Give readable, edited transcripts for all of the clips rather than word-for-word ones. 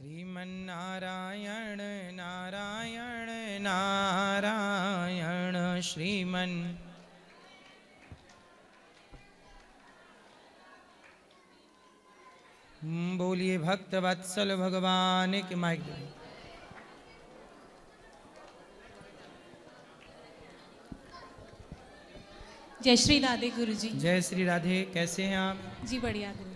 श्रीमन्नारायण नारायण नारायण श्रीमन्। बोलिए भक्त वत्सल भगवान के माइक। जय श्री राधे गुरुजी। जय श्री राधे। कैसे हैं आप? जी बढ़िया गुरुजी।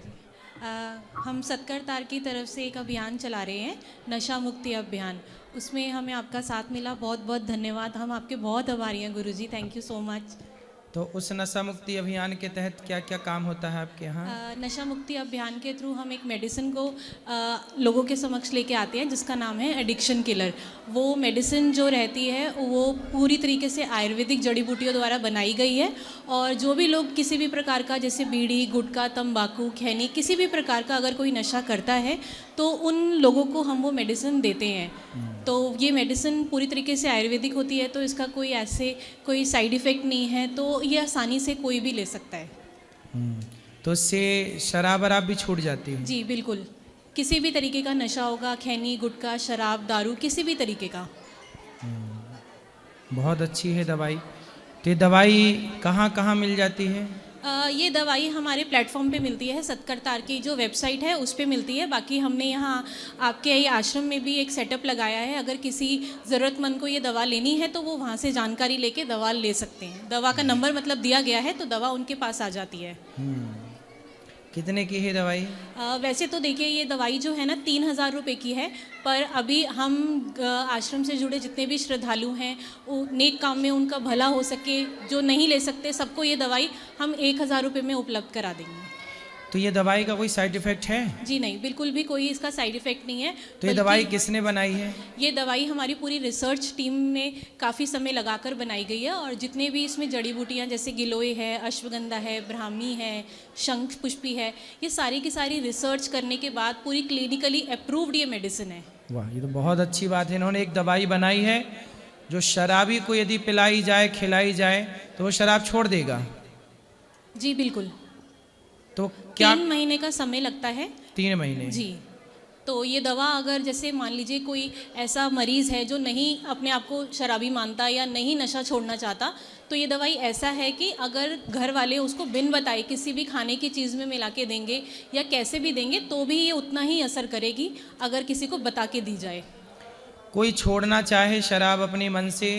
हम सत्कर तार की तरफ से एक अभियान चला रहे हैं, नशा मुक्ति अभियान। उसमें हमें आपका साथ मिला, बहुत बहुत धन्यवाद। हम आपके बहुत आभारी हैं गुरुजी, थैंक यू सो मच। तो उस नशा मुक्ति अभियान के तहत क्या क्या काम होता है आपके यहाँ? नशा मुक्ति अभियान के थ्रू हम एक मेडिसिन को लोगों के समक्ष लेके आते हैं जिसका नाम है एडिक्शन किलर। वो मेडिसिन जो रहती है वो पूरी तरीके से आयुर्वेदिक जड़ी बूटियों द्वारा बनाई गई है, और जो भी लोग किसी भी प्रकार का, जैसे बीड़ी, गुटखा, तंबाकू, खैनी, किसी भी प्रकार का अगर कोई नशा करता है तो उन लोगों को हम वो मेडिसिन देते हैं। तो ये मेडिसिन पूरी तरीके से आयुर्वेदिक होती है, तो इसका कोई साइड इफ़ेक्ट नहीं है, तो ये आसानी से कोई भी ले सकता है। तो इससे शराब वराब भी छूट जाती है? जी बिल्कुल, किसी भी तरीके का नशा होगा, खैनी, गुटखा, शराब, दारू, किसी भी तरीके का। बहुत अच्छी है दवाई। तो ये दवाई कहाँ कहाँ मिल जाती है? ये दवाई हमारे प्लेटफॉर्म पे मिलती है, सत्कर तार की जो वेबसाइट है उस पे मिलती है। बाकी हमने यहाँ आपके ही आश्रम में भी एक सेटअप लगाया है, अगर किसी ज़रूरतमंद को ये दवा लेनी है तो वो वहाँ से जानकारी लेके दवा ले सकते हैं। दवा का नंबर मतलब दिया गया है, तो दवा उनके पास आ जाती है। कितने की है दवाई? वैसे तो देखिए, ये दवाई जो है ना 3,000 रुपये की है, पर अभी हम आश्रम से जुड़े जितने भी श्रद्धालु हैं, वो नेक काम में उनका भला हो सके, जो नहीं ले सकते, सबको ये दवाई हम 1,000 रुपये में उपलब्ध करा देंगे। तो ये दवाई का कोई साइड इफेक्ट है? जी नहीं, बिल्कुल भी कोई इसका साइड इफेक्ट नहीं है। तो ये दवाई किसने बनाई है? ये दवाई हमारी पूरी रिसर्च टीम ने काफ़ी समय लगाकर बनाई गई है, और जितने भी इसमें जड़ी बूटियाँ, जैसे गिलोय है, अश्वगंधा है, ब्राह्मी है, शंख पुष्पी है, ये सारी की सारी रिसर्च करने के बाद पूरी क्लिनिकली अप्रूव्ड ये मेडिसिन है। वाह, ये तो बहुत अच्छी बात है। इन्होंने एक दवाई बनाई है जो शराबी को यदि पिलाई जाए, खिलाई जाए तो वो शराब छोड़ देगा। जी बिल्कुल। तो क्या 3 महीने का समय लगता है? 3 महीने? जी। तो ये दवा, अगर जैसे मान लीजिए कोई ऐसा मरीज़ है जो नहीं अपने आप को शराबी मानता या नहीं नशा छोड़ना चाहता, तो ये दवाई ऐसा है कि अगर घर वाले उसको बिन बताए किसी भी खाने की चीज़ में मिला के देंगे या कैसे भी देंगे, तो भी ये उतना ही असर करेगी अगर किसी को बता के दी जाए। कोई छोड़ना चाहे शराब अपने मन से,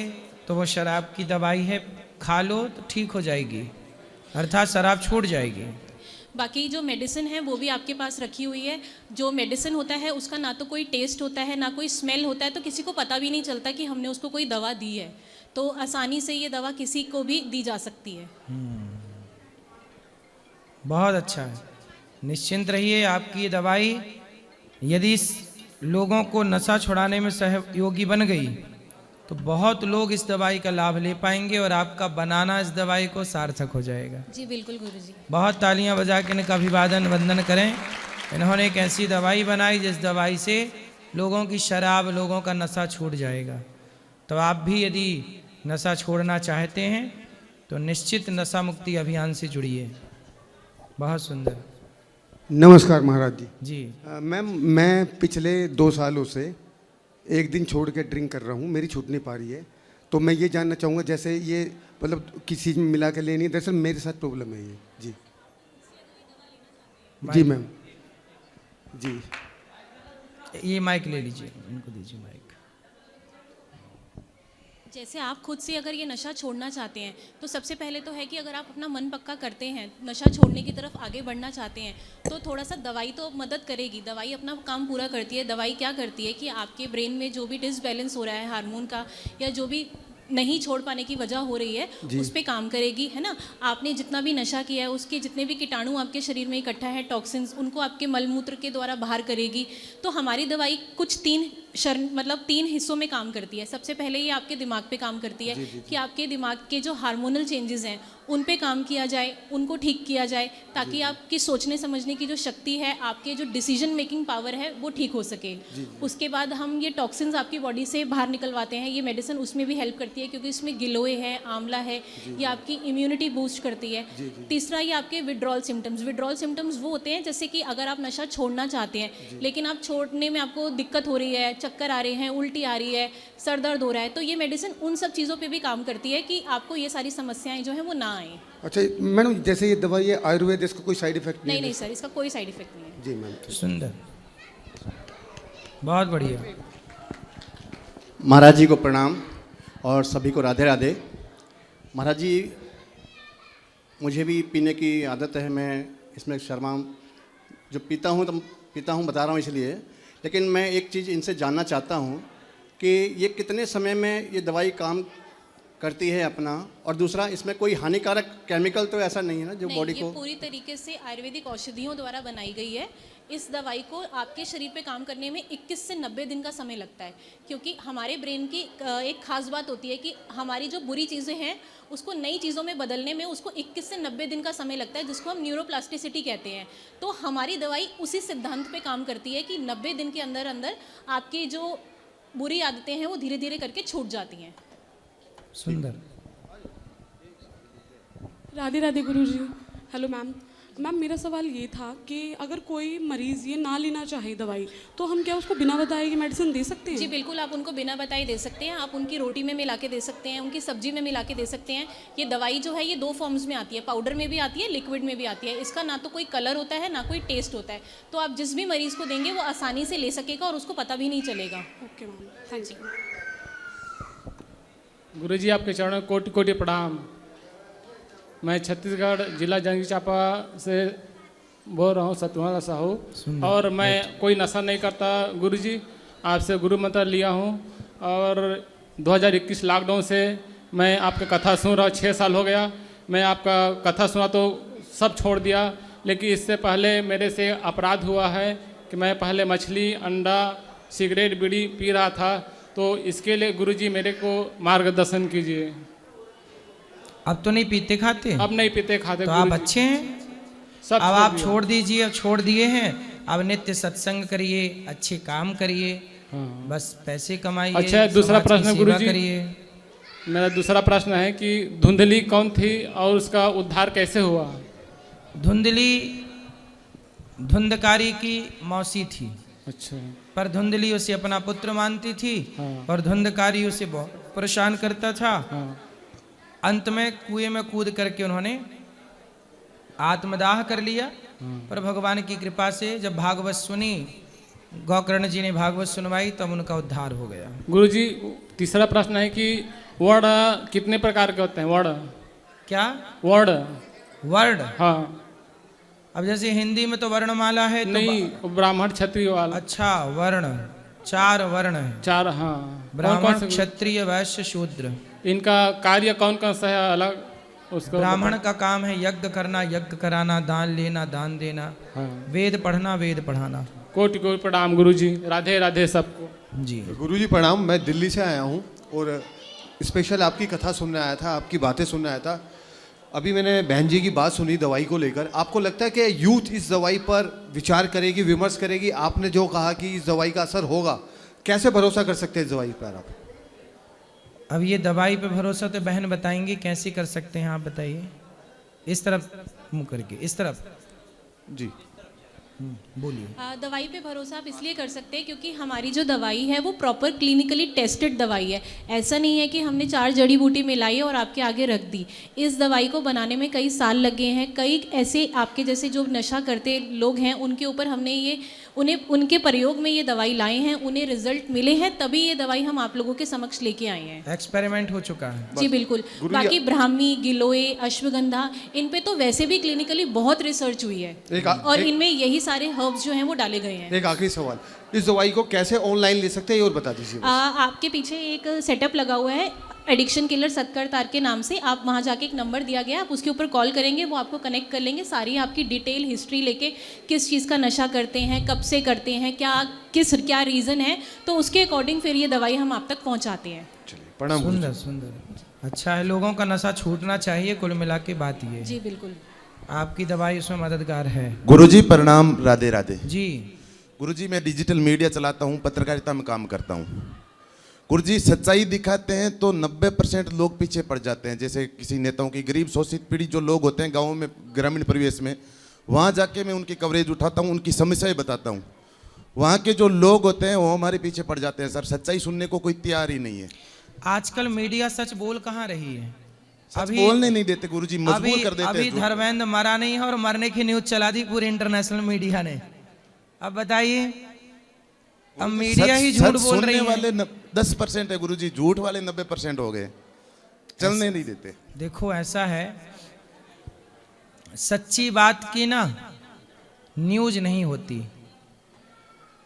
तो वो शराब की दवाई है, खा लो तो ठीक हो जाएगी, अर्थात शराब छूट जाएगी। बाकी जो मेडिसिन है वो भी आपके पास रखी हुई है। जो मेडिसिन होता है उसका ना तो कोई टेस्ट होता है, ना कोई स्मेल होता है, तो किसी को पता भी नहीं चलता कि हमने उसको कोई दवा दी है। तो आसानी से ये दवा किसी को भी दी जा सकती है। बहुत अच्छा है, निश्चिंत रहिए। आपकी ये दवाई यदि लोगों को नशा छुड़ाने में सहयोगी बन गई तो बहुत लोग इस दवाई का लाभ ले पाएंगे, और आपका बनाना इस दवाई को सार्थक हो जाएगा। जी बिल्कुल गुरुजी। बहुत तालियां बजा के इनका अभिवादन वंदन करें। इन्होंने एक ऐसी दवाई बनाई जिस दवाई से लोगों की शराब, लोगों का नशा छूट जाएगा। तो आप भी यदि नशा छोड़ना चाहते हैं तो निश्चित नशा मुक्ति अभियान से जुड़िए। बहुत सुंदर। नमस्कार महाराज जी। जी मैम, मैं पिछले 2 सालों से एक दिन छोड़ के ड्रिंक कर रहा हूँ, मेरी छूट नहीं पा रही है। तो मैं ये जानना चाहूँगा, जैसे ये मतलब किसी चीज़ में मिला के लेनी है, दरअसल मेरे साथ प्रॉब्लम है ये। जी जी मैम। जी, ये माइक ले लीजिए, इनको दीजिए माइक। जैसे आप खुद से अगर ये नशा छोड़ना चाहते हैं, तो सबसे पहले तो है कि अगर आप अपना मन पक्का करते हैं, नशा छोड़ने की तरफ आगे बढ़ना चाहते हैं, तो थोड़ा सा दवाई तो मदद करेगी। दवाई अपना काम पूरा करती है। दवाई क्या करती है कि आपके ब्रेन में जो भी डिसबैलेंस हो रहा है हार्मोन का, या जो भी नहीं छोड़ पाने की वजह हो रही है, उस पर काम करेगी, है ना। आपने जितना भी नशा किया है उसके जितने भी कीटाणु आपके शरीर में इकट्ठा है, टॉक्सिन्स, उनको आपके मलमूत्र के द्वारा बाहर करेगी। तो हमारी दवाई कुछ 3 मतलब 3 हिस्सों में काम करती है। सबसे पहले ये आपके दिमाग पे काम करती है कि आपके दिमाग के जो हार्मोनल चेंजेस हैं उन पे काम किया जाए, उनको ठीक किया जाए, ताकि आपकी सोचने समझने की जो शक्ति है, आपके जो डिसीजन मेकिंग पावर है वो ठीक हो सके। उसके बाद हम ये टॉक्सिन्स आपकी बॉडी से बाहर निकलवाते हैं। ये मेडिसिन उसमें भी हेल्प करती है क्योंकि इसमें गिलोय है, आंवला है, ये आपकी इम्यूनिटी बूस्ट करती है। तीसरा, ये आपके विड्रॉल सिम्टम्स वो होते हैं जैसे कि अगर आप नशा छोड़ना चाहते हैं लेकिन आप छोड़ने में आपको दिक्कत हो रही है, चक्कर आ रहे हैं, उल्टी आ रही है, सर दर्द हो रहा है, तो ये मेडिसिन उन सब चीज़ों पे भी काम करती है कि आपको ये सारी समस्याएं जो हैं वो ना आए। अच्छा मैडम, जैसे ये दवाई है आयुर्वेद, इसका कोई साइड इफेक्ट नहीं सर, इसका कोई साइड इफेक्ट नहीं है। जी मैम। सुंदर, बहुत बढ़िया। महाराज जी को प्रणाम और सभी को राधे राधे। महाराज जी, मुझे भी पीने की आदत है, मैं इसमें शर्मा जो पीता हूँ बता रहा हूँ इसलिए। लेकिन मैं एक चीज़ इनसे जानना चाहता हूँ कि ये कितने समय में ये दवाई काम करती है अपना, और दूसरा इसमें कोई हानिकारक केमिकल तो ऐसा नहीं है ना जो बॉडी को। ये पूरी तरीके से आयुर्वेदिक औषधियों द्वारा बनाई गई है। इस दवाई को आपके शरीर पे काम करने में 21 से 90 दिन का समय लगता है, क्योंकि हमारे ब्रेन की एक खास बात होती है कि हमारी जो बुरी चीज़ें हैं उसको नई चीज़ों में बदलने में उसको 21 से 90 दिन का समय लगता है, जिसको हम न्यूरोप्लास्टिसिटी कहते हैं। तो हमारी दवाई उसी सिद्धांत पे काम करती है कि 90 दिन के अंदर अंदर आपकी जो बुरी आदतें हैं वो धीरे धीरे करके छूट जाती हैं। सुंदर। राधे राधे गुरुजी। Hello ma'am. मैम, मेरा सवाल ये था कि अगर कोई मरीज़ ये ना लेना चाहे दवाई, तो हम क्या उसको बिना बताए की मेडिसिन दे सकते हैं? जी बिल्कुल, आप उनको बिना बताए दे सकते हैं। आप उनकी रोटी में मिला के दे सकते हैं, उनकी सब्जी में मिला के दे सकते हैं। ये दवाई जो है ये 2 फॉर्म्स में आती है, पाउडर में भी आती है, लिक्विड में भी आती है। इसका ना तो कोई कलर होता है ना कोई टेस्ट होता है, तो आप जिस भी मरीज़ को देंगे वो आसानी से ले सकेगा और उसको पता भी नहीं चलेगा। Okay ma'am, thank you. गुरुजी, आपके चरणों में कोटि कोटि प्रणाम। मैं छत्तीसगढ़ जिला जांजगीर चांपा से बोल रहा हूँ, सतुआ साहू। और मैं कोई नशा नहीं करता गुरुजी, आपसे गुरु मंत्र लिया हूँ। और 2021 लॉकडाउन से मैं आपका कथा सुन रहा हूँ, 6 साल हो गया। मैं आपका कथा सुना तो सब छोड़ दिया, लेकिन इससे पहले मेरे से अपराध हुआ है कि मैं पहले मछली, अंडा, सिगरेट, बीड़ी पी रहा था। तो इसके लिए गुरुजी मेरे को मार्गदर्शन कीजिए। अब तो नहीं पीते खाते? अब नहीं पीते खाते। तो आप अच्छे हैं। सब अब आप छोड़ दीजिए, अब छोड़ दिए हैं। अब नित्य सत्संग करिए, अच्छे काम करिए, बस पैसे कमाइए। अच्छा, दूसरा प्रश्न गुरुजी, करिए। मेरा दूसरा प्रश्न है कि धुंधली कौन थी और उसका उद्धार कैसे हुआ? धुंधली धुंधकारी की मौसी थी। अच्छा। पर धुंधली उसे अपना पुत्र मानती थी और धुंधकारी उसे बहुत परेशान करता था। अंत में कुएं में कूद करके उन्होंने आत्मदाह कर लिया। पर भगवान की कृपा से जब भागवत सुनी, गौकर्ण जी ने भागवत सुनवाई, तब उनका उद्धार हो गया। गुरुजी, तीसरा प्रश्न है कि वर्ण कितने प्रकार के होते हैं? वर्ण क्या? वर्ण। हाँ। अब जैसे हिंदी में तो वर्णमाला है, तो नहीं, ब्राह्मण क्षत्रिय वाला। अच्छा, वर्ण 4 वर्ण है। 4, हाँ। ब्राह्मण, क्षत्रिय, वैश्य, शूद्र। इनका कार्य कौन कौन सा है अलग? उसको ब्राह्मण का काम है यज्ञ करना, यज्ञ कराना, दान लेना, दान देना, वेद पढ़ना, वेद पढ़ाना। कोटि कोटि प्रणाम गुरुजी, राधे राधे सबको। जी गुरुजी प्रणाम। मैं दिल्ली से आया हूँ और स्पेशल आपकी कथा सुनने आया था, आपकी बातें सुनने आया था। अभी मैंने बहन जी की बात सुनी दवाई को लेकर। आपको लगता है कि यूथ इस दवाई पर विचार करेगी, विमर्श करेगी? आपने जो कहा कि इस दवाई का असर होगा, कैसे भरोसा कर सकते हैं इस दवाई पर आप? अब ये दवाई पे भरोसा तो बहन बताएंगे कैसे कर सकते हैं, आप बताइए। इस तरफ मुंह करके, इस तरफ जी बोलिए। दवाई पे भरोसा आप इसलिए कर सकते हैं क्योंकि हमारी जो दवाई है वो प्रॉपर क्लिनिकली टेस्टेड दवाई है। ऐसा नहीं है कि हमने 4 जड़ी बूटी मिलाई और आपके आगे रख दी। इस दवाई को बनाने में कई साल लगे हैं। कई ऐसे आपके जैसे जो नशा करते लोग हैं उनके ऊपर हमने ये उनके प्रयोग में ये दवाई लाए हैं, उन्हें रिजल्ट मिले हैं, तभी ये दवाई हम आप लोगों के समक्ष लेके आए हैं। एक्सपेरिमेंट हो चुका है। जी बिल्कुल। बाकी ब्राह्मी, गिलोय, अश्वगंधा, इन पे तो वैसे भी क्लिनिकली बहुत रिसर्च हुई है और इनमें यही सारे हर्ब्स जो हैं वो डाले गए हैं। एक आखिरी सवाल, इस दवाई को कैसे ऑनलाइन ले सकते हैं ये और बता दीजिए। आपके पीछे एक सेटअप लगा हुआ है, एडिक्शन किलर सत्कर तार के नाम से। आप वहाँ जाके एक नंबर दिया गया है, आप उसके ऊपर कॉल करेंगे, वो आपको कनेक्ट कर लेंगे, सारी आपकी डिटेल हिस्ट्री लेके, किस चीज़ का नशा करते हैं, कब से करते हैं, क्या रीज़न है, तो उसके अकॉर्डिंग फिर ये दवाई हम आप तक पहुँचाते हैं। प्रणाम गुरुजी। सुंदर सुंदर, अच्छा है, लोगों का नशा छूटना चाहिए, कुल मिला के बात ये है। जी बिल्कुल। आपकी दवाई उसमें मददगार है। गुरुजी प्रणाम, राधे राधे। जी गुरुजी मैं डिजिटल मीडिया चलाता हूँ, पत्रकारिता में काम करता हूँ। गुरुजी सच्चाई दिखाते हैं तो 90% लोग पीछे पड़ जाते हैं। जैसे किसी नेताओं की गरीब शोषित पीढ़ी जो लोग होते हैं गाँव में, ग्रामीण परिवेश में, वहाँ जाके मैं उनकी कवरेज उठाता हूँ, उनकी समस्याएं बताता हूँ। वहाँ के जो लोग होते हैं वो हमारे पीछे पड़ जाते हैं सर, सच्चाई सुनने को कोई तैयार ही नहीं है। आजकल मीडिया सच बोल कहाँ रही है? सच बोलने नहीं देते गुरुजी, मजबूर कर देते अभी हैं। धर्मेंद्र मरा नहीं है और मरने की न्यूज चला दी पूरी इंटरनेशनल मीडिया ने। अब बताइए, अब मीडिया ही झूठ बोल रही है। वाले 10% है गुरुजी, झूठ वाले 90% हो गए, चलने नहीं देते। देखो ऐसा है, सच्ची बात की ना न्यूज नहीं होती।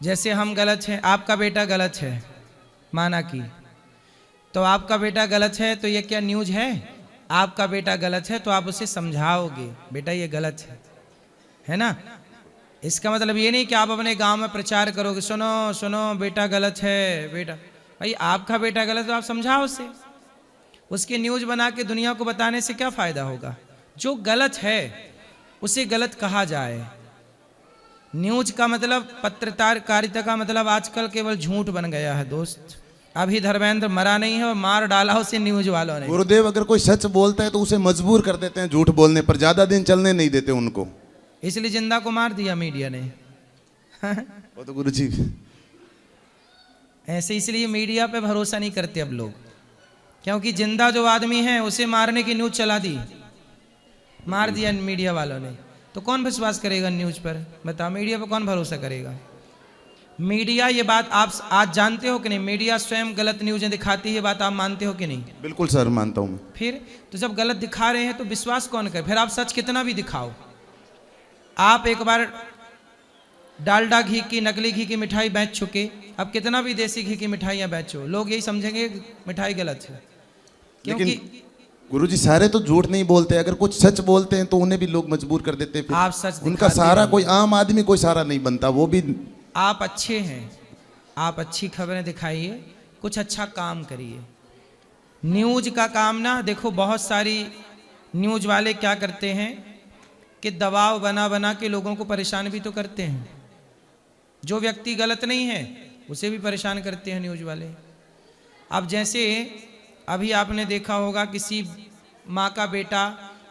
जैसे हम गलत हैं, आपका बेटा गलत है, माना कि, तो आपका बेटा गलत है तो ये क्या न्यूज है? आपका बेटा गलत है तो आप उसे समझाओगे, बेटा ये गलत है ना? इसका मतलब ये नहीं कि आप अपने गांव में प्रचार करोगे, सुनो सुनो बेटा गलत है, बेटा भाई आपका बेटा गलत तो आप समझाओ उसे। उसकी न्यूज बना के दुनिया को बताने से क्या फायदा होगा? जो गलत है उसे गलत कहा जाए। न्यूज का मतलब, पत्रकारिता का मतलब आजकल केवल झूठ बन गया है दोस्त। अभी धर्मेंद्र मरा नहीं है और मार डाला उसे न्यूज वालों ने। गुरुदेव अगर कोई सच बोलता है तो उसे मजबूर कर देते हैं झूठ बोलने पर, ज्यादा दिन चलने नहीं देते उनको, इसलिए जिंदा को मार दिया मीडिया ने। वो तो गुरुजी ऐसे इसलिए मीडिया पे भरोसा नहीं करते अब लोग, क्योंकि जिंदा जो आदमी है उसे मारने की न्यूज चला दी, मार दिया मीडिया वालों ने, तो कौन विश्वास करेगा न्यूज पर? बताओ, मीडिया पर कौन भरोसा करेगा? मीडिया, ये बात आप आज जानते हो कि नहीं? मीडिया स्वयं गलत न्यूज़ें दिखाती है, बात आप मानते हो कि नहीं? बिल्कुल सर, मानता हूँ मैं। फिर तो जब गलत दिखा रहे हैं तो विश्वास कौन करे? फिर आप सच कितना भी दिखाओ। आप एक बार डालडा घी की, नकली घी की मिठाई बेच चुके, अब कितना भी देसी घी की मिठाइयाँ बेचो, लोग यही समझेंगे मिठाई गलत है। क्योंकि गुरुजी सारे तो झूठ नहीं बोलते, अगर कुछ सच बोलते हैं तो उन्हें भी लोग मजबूर कर देते हैं। फिर आप सच उनका सहारा कोई आम आदमी कोई सहारा नहीं बनता। वो भी आप अच्छे हैं, आप अच्छी खबरें दिखाइए, कुछ अच्छा काम करिए। न्यूज का काम ना, देखो बहुत सारी न्यूज वाले क्या करते हैं कि दबाव बना बना के लोगों को परेशान भी तो करते हैं। जो व्यक्ति गलत नहीं है उसे भी परेशान करते हैं न्यूज वाले। अब जैसे अभी आपने देखा होगा, किसी माँ का बेटा,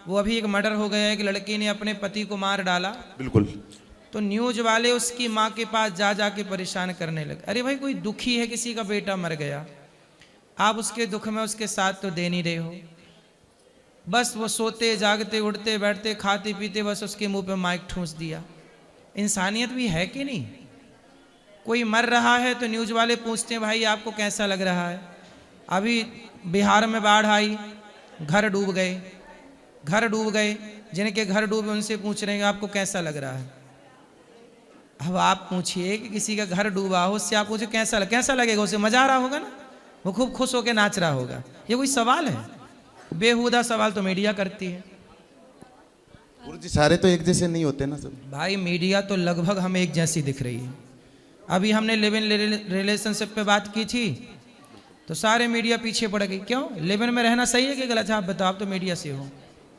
वो अभी एक मर्डर हो गया, एक लड़की ने अपने पति को मार डाला। बिल्कुल। तो न्यूज वाले उसकी माँ के पास जा जा के परेशान करने लगे। अरे भाई, कोई दुखी है, किसी का बेटा मर गया, आप उसके दुख में उसके साथ तो दे नहीं रहे हो। बस वो सोते जागते उठते बैठते खाते पीते बस उसके मुंह पे माइक ठूंस दिया। इंसानियत भी है कि नहीं? कोई मर रहा है तो न्यूज वाले पूछते हैं भाई आपको कैसा लग रहा है? अभी बिहार में बाढ़ आई, घर डूब गए, जिनके घर डूबे उनसे पूछ रहे हैं आपको कैसा लग रहा है। अब आप पूछिए कि किसी का घर डूबा हो, उससे आप पूछे कैसा लगेगा? उसे मजा आ रहा होगा ना, वो खूब खुश होकर नाच रहा होगा। ये कोई सवाल है? बेहुदा सवाल तो मीडिया करती है। गुरुजी सारे तो एक जैसे नहीं होते ना सब। भाई मीडिया तो लगभग हमें एक जैसी दिख रही है। अभी हमने लिव इन रिलेशनशिप पे बात की थी तो सारे मीडिया पीछे पड़ गई। क्यों? लिव इन में रहना सही है कि गलत है? आप बताओ, आप तो मीडिया से हो।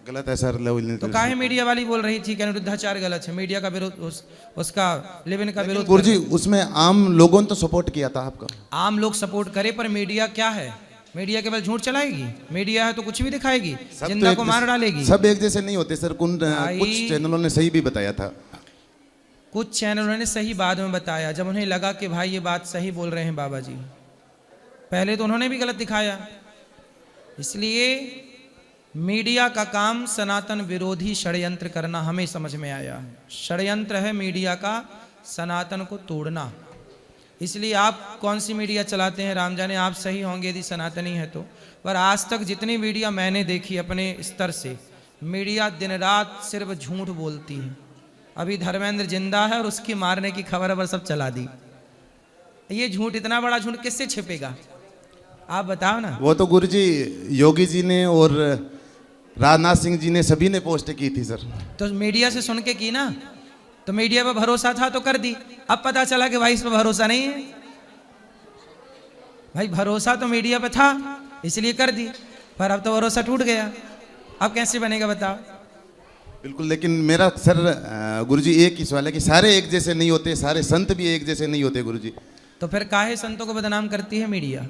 गलत है सर। तो काहे मीडिया वाली बोल रही थी कि अनिरुद्धाचार गलत है? मीडिया का विरोध, उसका लिव इन का विरोध। गुरुजी उसमें आम लोगों ने तो सपोर्ट किया था आपका। आम लोग सपोर्ट करे, पर मीडिया क्या है? मीडिया केवल झूठ चलाएगी? मीडिया है तो कुछ भी दिखाएगी, जिंदा को मार डालेगी। सब एक जैसे नहीं होते सर। कुछ चैनलों ने सही भी बताया था, कुछ चैनलों ने सही बाद में बताया, जब उन्हें लगा कि भाई ये बात सही बोल रहे हैं बाबा जी। पहले तो उन्होंने भी गलत दिखाया। इसलिए मीडिया का काम सनातन विरोधी षड्यंत्र करना हमें समझ में आया है। षड्यंत्र है मीडिया का सनातन को तोड़ना। इसलिए आप कौन सी मीडिया चलाते हैं राम जाने, आप सही होंगे यदि सनातनी है तो। पर आज तक जितनी मीडिया मैंने देखी अपने स्तर से, मीडिया दिन रात सिर्फ झूठ बोलती है। अभी धर्मेंद्र जिंदा है और उसकी मारने की खबर पर सब चला दी। ये झूठ, इतना बड़ा झूठ किससे छिपेगा? आप बताओ ना। वो तो गुरुजी योगी जी ने और राजनाथ सिंह जी ने सभी ने पोस्ट की थी सर। तो मीडिया से सुन के की ना, तो मीडिया पर भरोसा था तो कर दी। अब पता चला कि भाई इस पर भरोसा नहीं है। भाई भरोसा तो मीडिया पे था इसलिए कर दी, पर अब तो भरोसा टूट गया। अब कैसे बनेगा बताओ। बिल्कुल, लेकिन मेरा सर गुरुजी एक ही सवाल है कि सारे एक जैसे नहीं होते, सारे संत भी एक जैसे नहीं होते गुरुजी। तो फिर काहे संतों को बदनाम करती है मीडिया?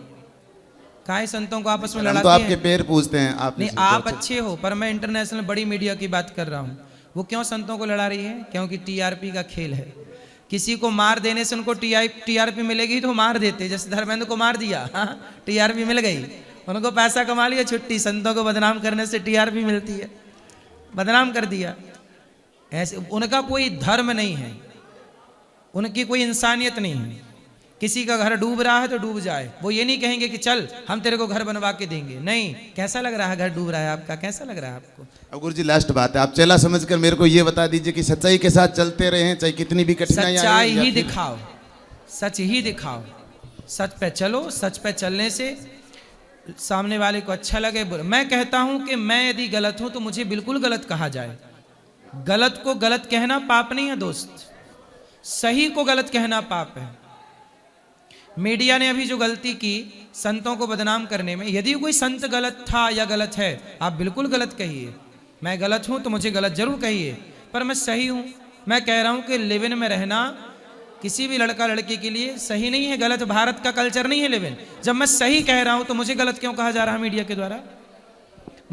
काहे संतों को आपस में हम तो लड़ाती आपके है? पैर पूजते हैं। आप नहीं, आप अच्छे हो, पर मैं इंटरनेशनल बड़ी मीडिया की बात कर रहा हूँ। वो क्यों संतों को लड़ा रही है? क्योंकि टीआरपी का खेल है। किसी को मार देने से उनको टीआरपी मिलेगी तो मार देते, जैसे धर्मेंद्र को मार दिया, टीआरपी मिल गई, उनको पैसा कमा लिया, छुट्टी। संतों को बदनाम करने से टीआरपी मिलती है, बदनाम कर दिया। ऐसे उनका कोई धर्म नहीं है, उनकी कोई इंसानियत नहीं है। किसी का घर डूब रहा है तो डूब जाए, वो ये नहीं कहेंगे कि चल हम तेरे को घर बनवा के देंगे। नहीं, कैसा लग रहा है घर डूब रहा है आपका? कैसा लग रहा है आपको? अब गुरुजी लास्ट बात है, आप चेला समझकर मेरे को ये बता दीजिए कि सच्चाई के साथ चलते रहें, चाहे कितनी भी कठिनाइयां आए, सच्चाई या ही फिर- दिखाओ, सच ही दिखाओ। सच पे चलो, सच पे चलने से सामने वाले को अच्छा लगे। मैं कहता हूं कि मैं यदि गलत हूं तो मुझे बिल्कुल गलत कहा जाए। गलत को गलत कहना पाप नहीं है दोस्त, सही को गलत कहना पाप है। मीडिया ने अभी जो गलती की संतों को बदनाम करने में, यदि कोई संत गलत था या गलत है, आप बिल्कुल गलत कहिए। मैं गलत हूं तो मुझे गलत जरूर कहिए, पर मैं सही हूं। मैं कह रहा हूं कि लिव इन में रहना किसी भी लड़का लड़की के लिए सही नहीं है, गलत भारत का कल्चर नहीं है लिव इन। जब मैं सही कह रहा हूं तो मुझे गलत क्यों कहा जा रहा है मीडिया के द्वारा?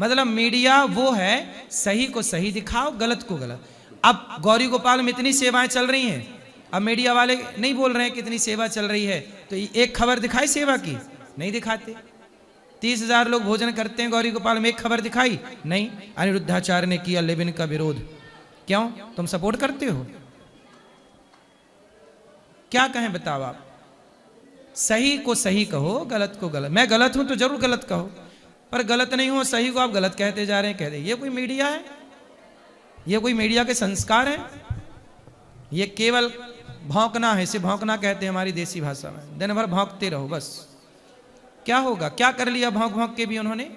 मतलब मीडिया वो है, सही को सही दिखाओ, गलत को गलत। अब गौरी गोपाल में इतनी सेवाएं चल रही हैं, अब मीडिया वाले नहीं बोल रहे हैं कि इतनी सेवा चल रही है, तो एक खबर दिखाई सेवा की? नहीं दिखाते। 30,000 लोग भोजन करते हैं गौरी गोपाल में, एक खबर दिखाई? नहीं। अनिरुद्धाचार्य ने किया लिव इन का विरोध, क्यों? तुम सपोर्ट करते हो? क्या कहें बताओ आप? सही को सही कहो, गलत को गलत। मैं गलत हूं तो जरूर गलत कहो, पर गलत नहीं हो, सही को आप गलत कहते जा रहे हैं। कह दे ये कोई मीडिया है? ये कोई मीडिया के संस्कार है? ये केवल भौंकना है, इसे भौंकना कहते हैं हमारी देसी भाषा में। दिन भर भौंकते रहो बस। क्या होगा? क्या कर लिया भौंक भौंक के भी उन्होंने?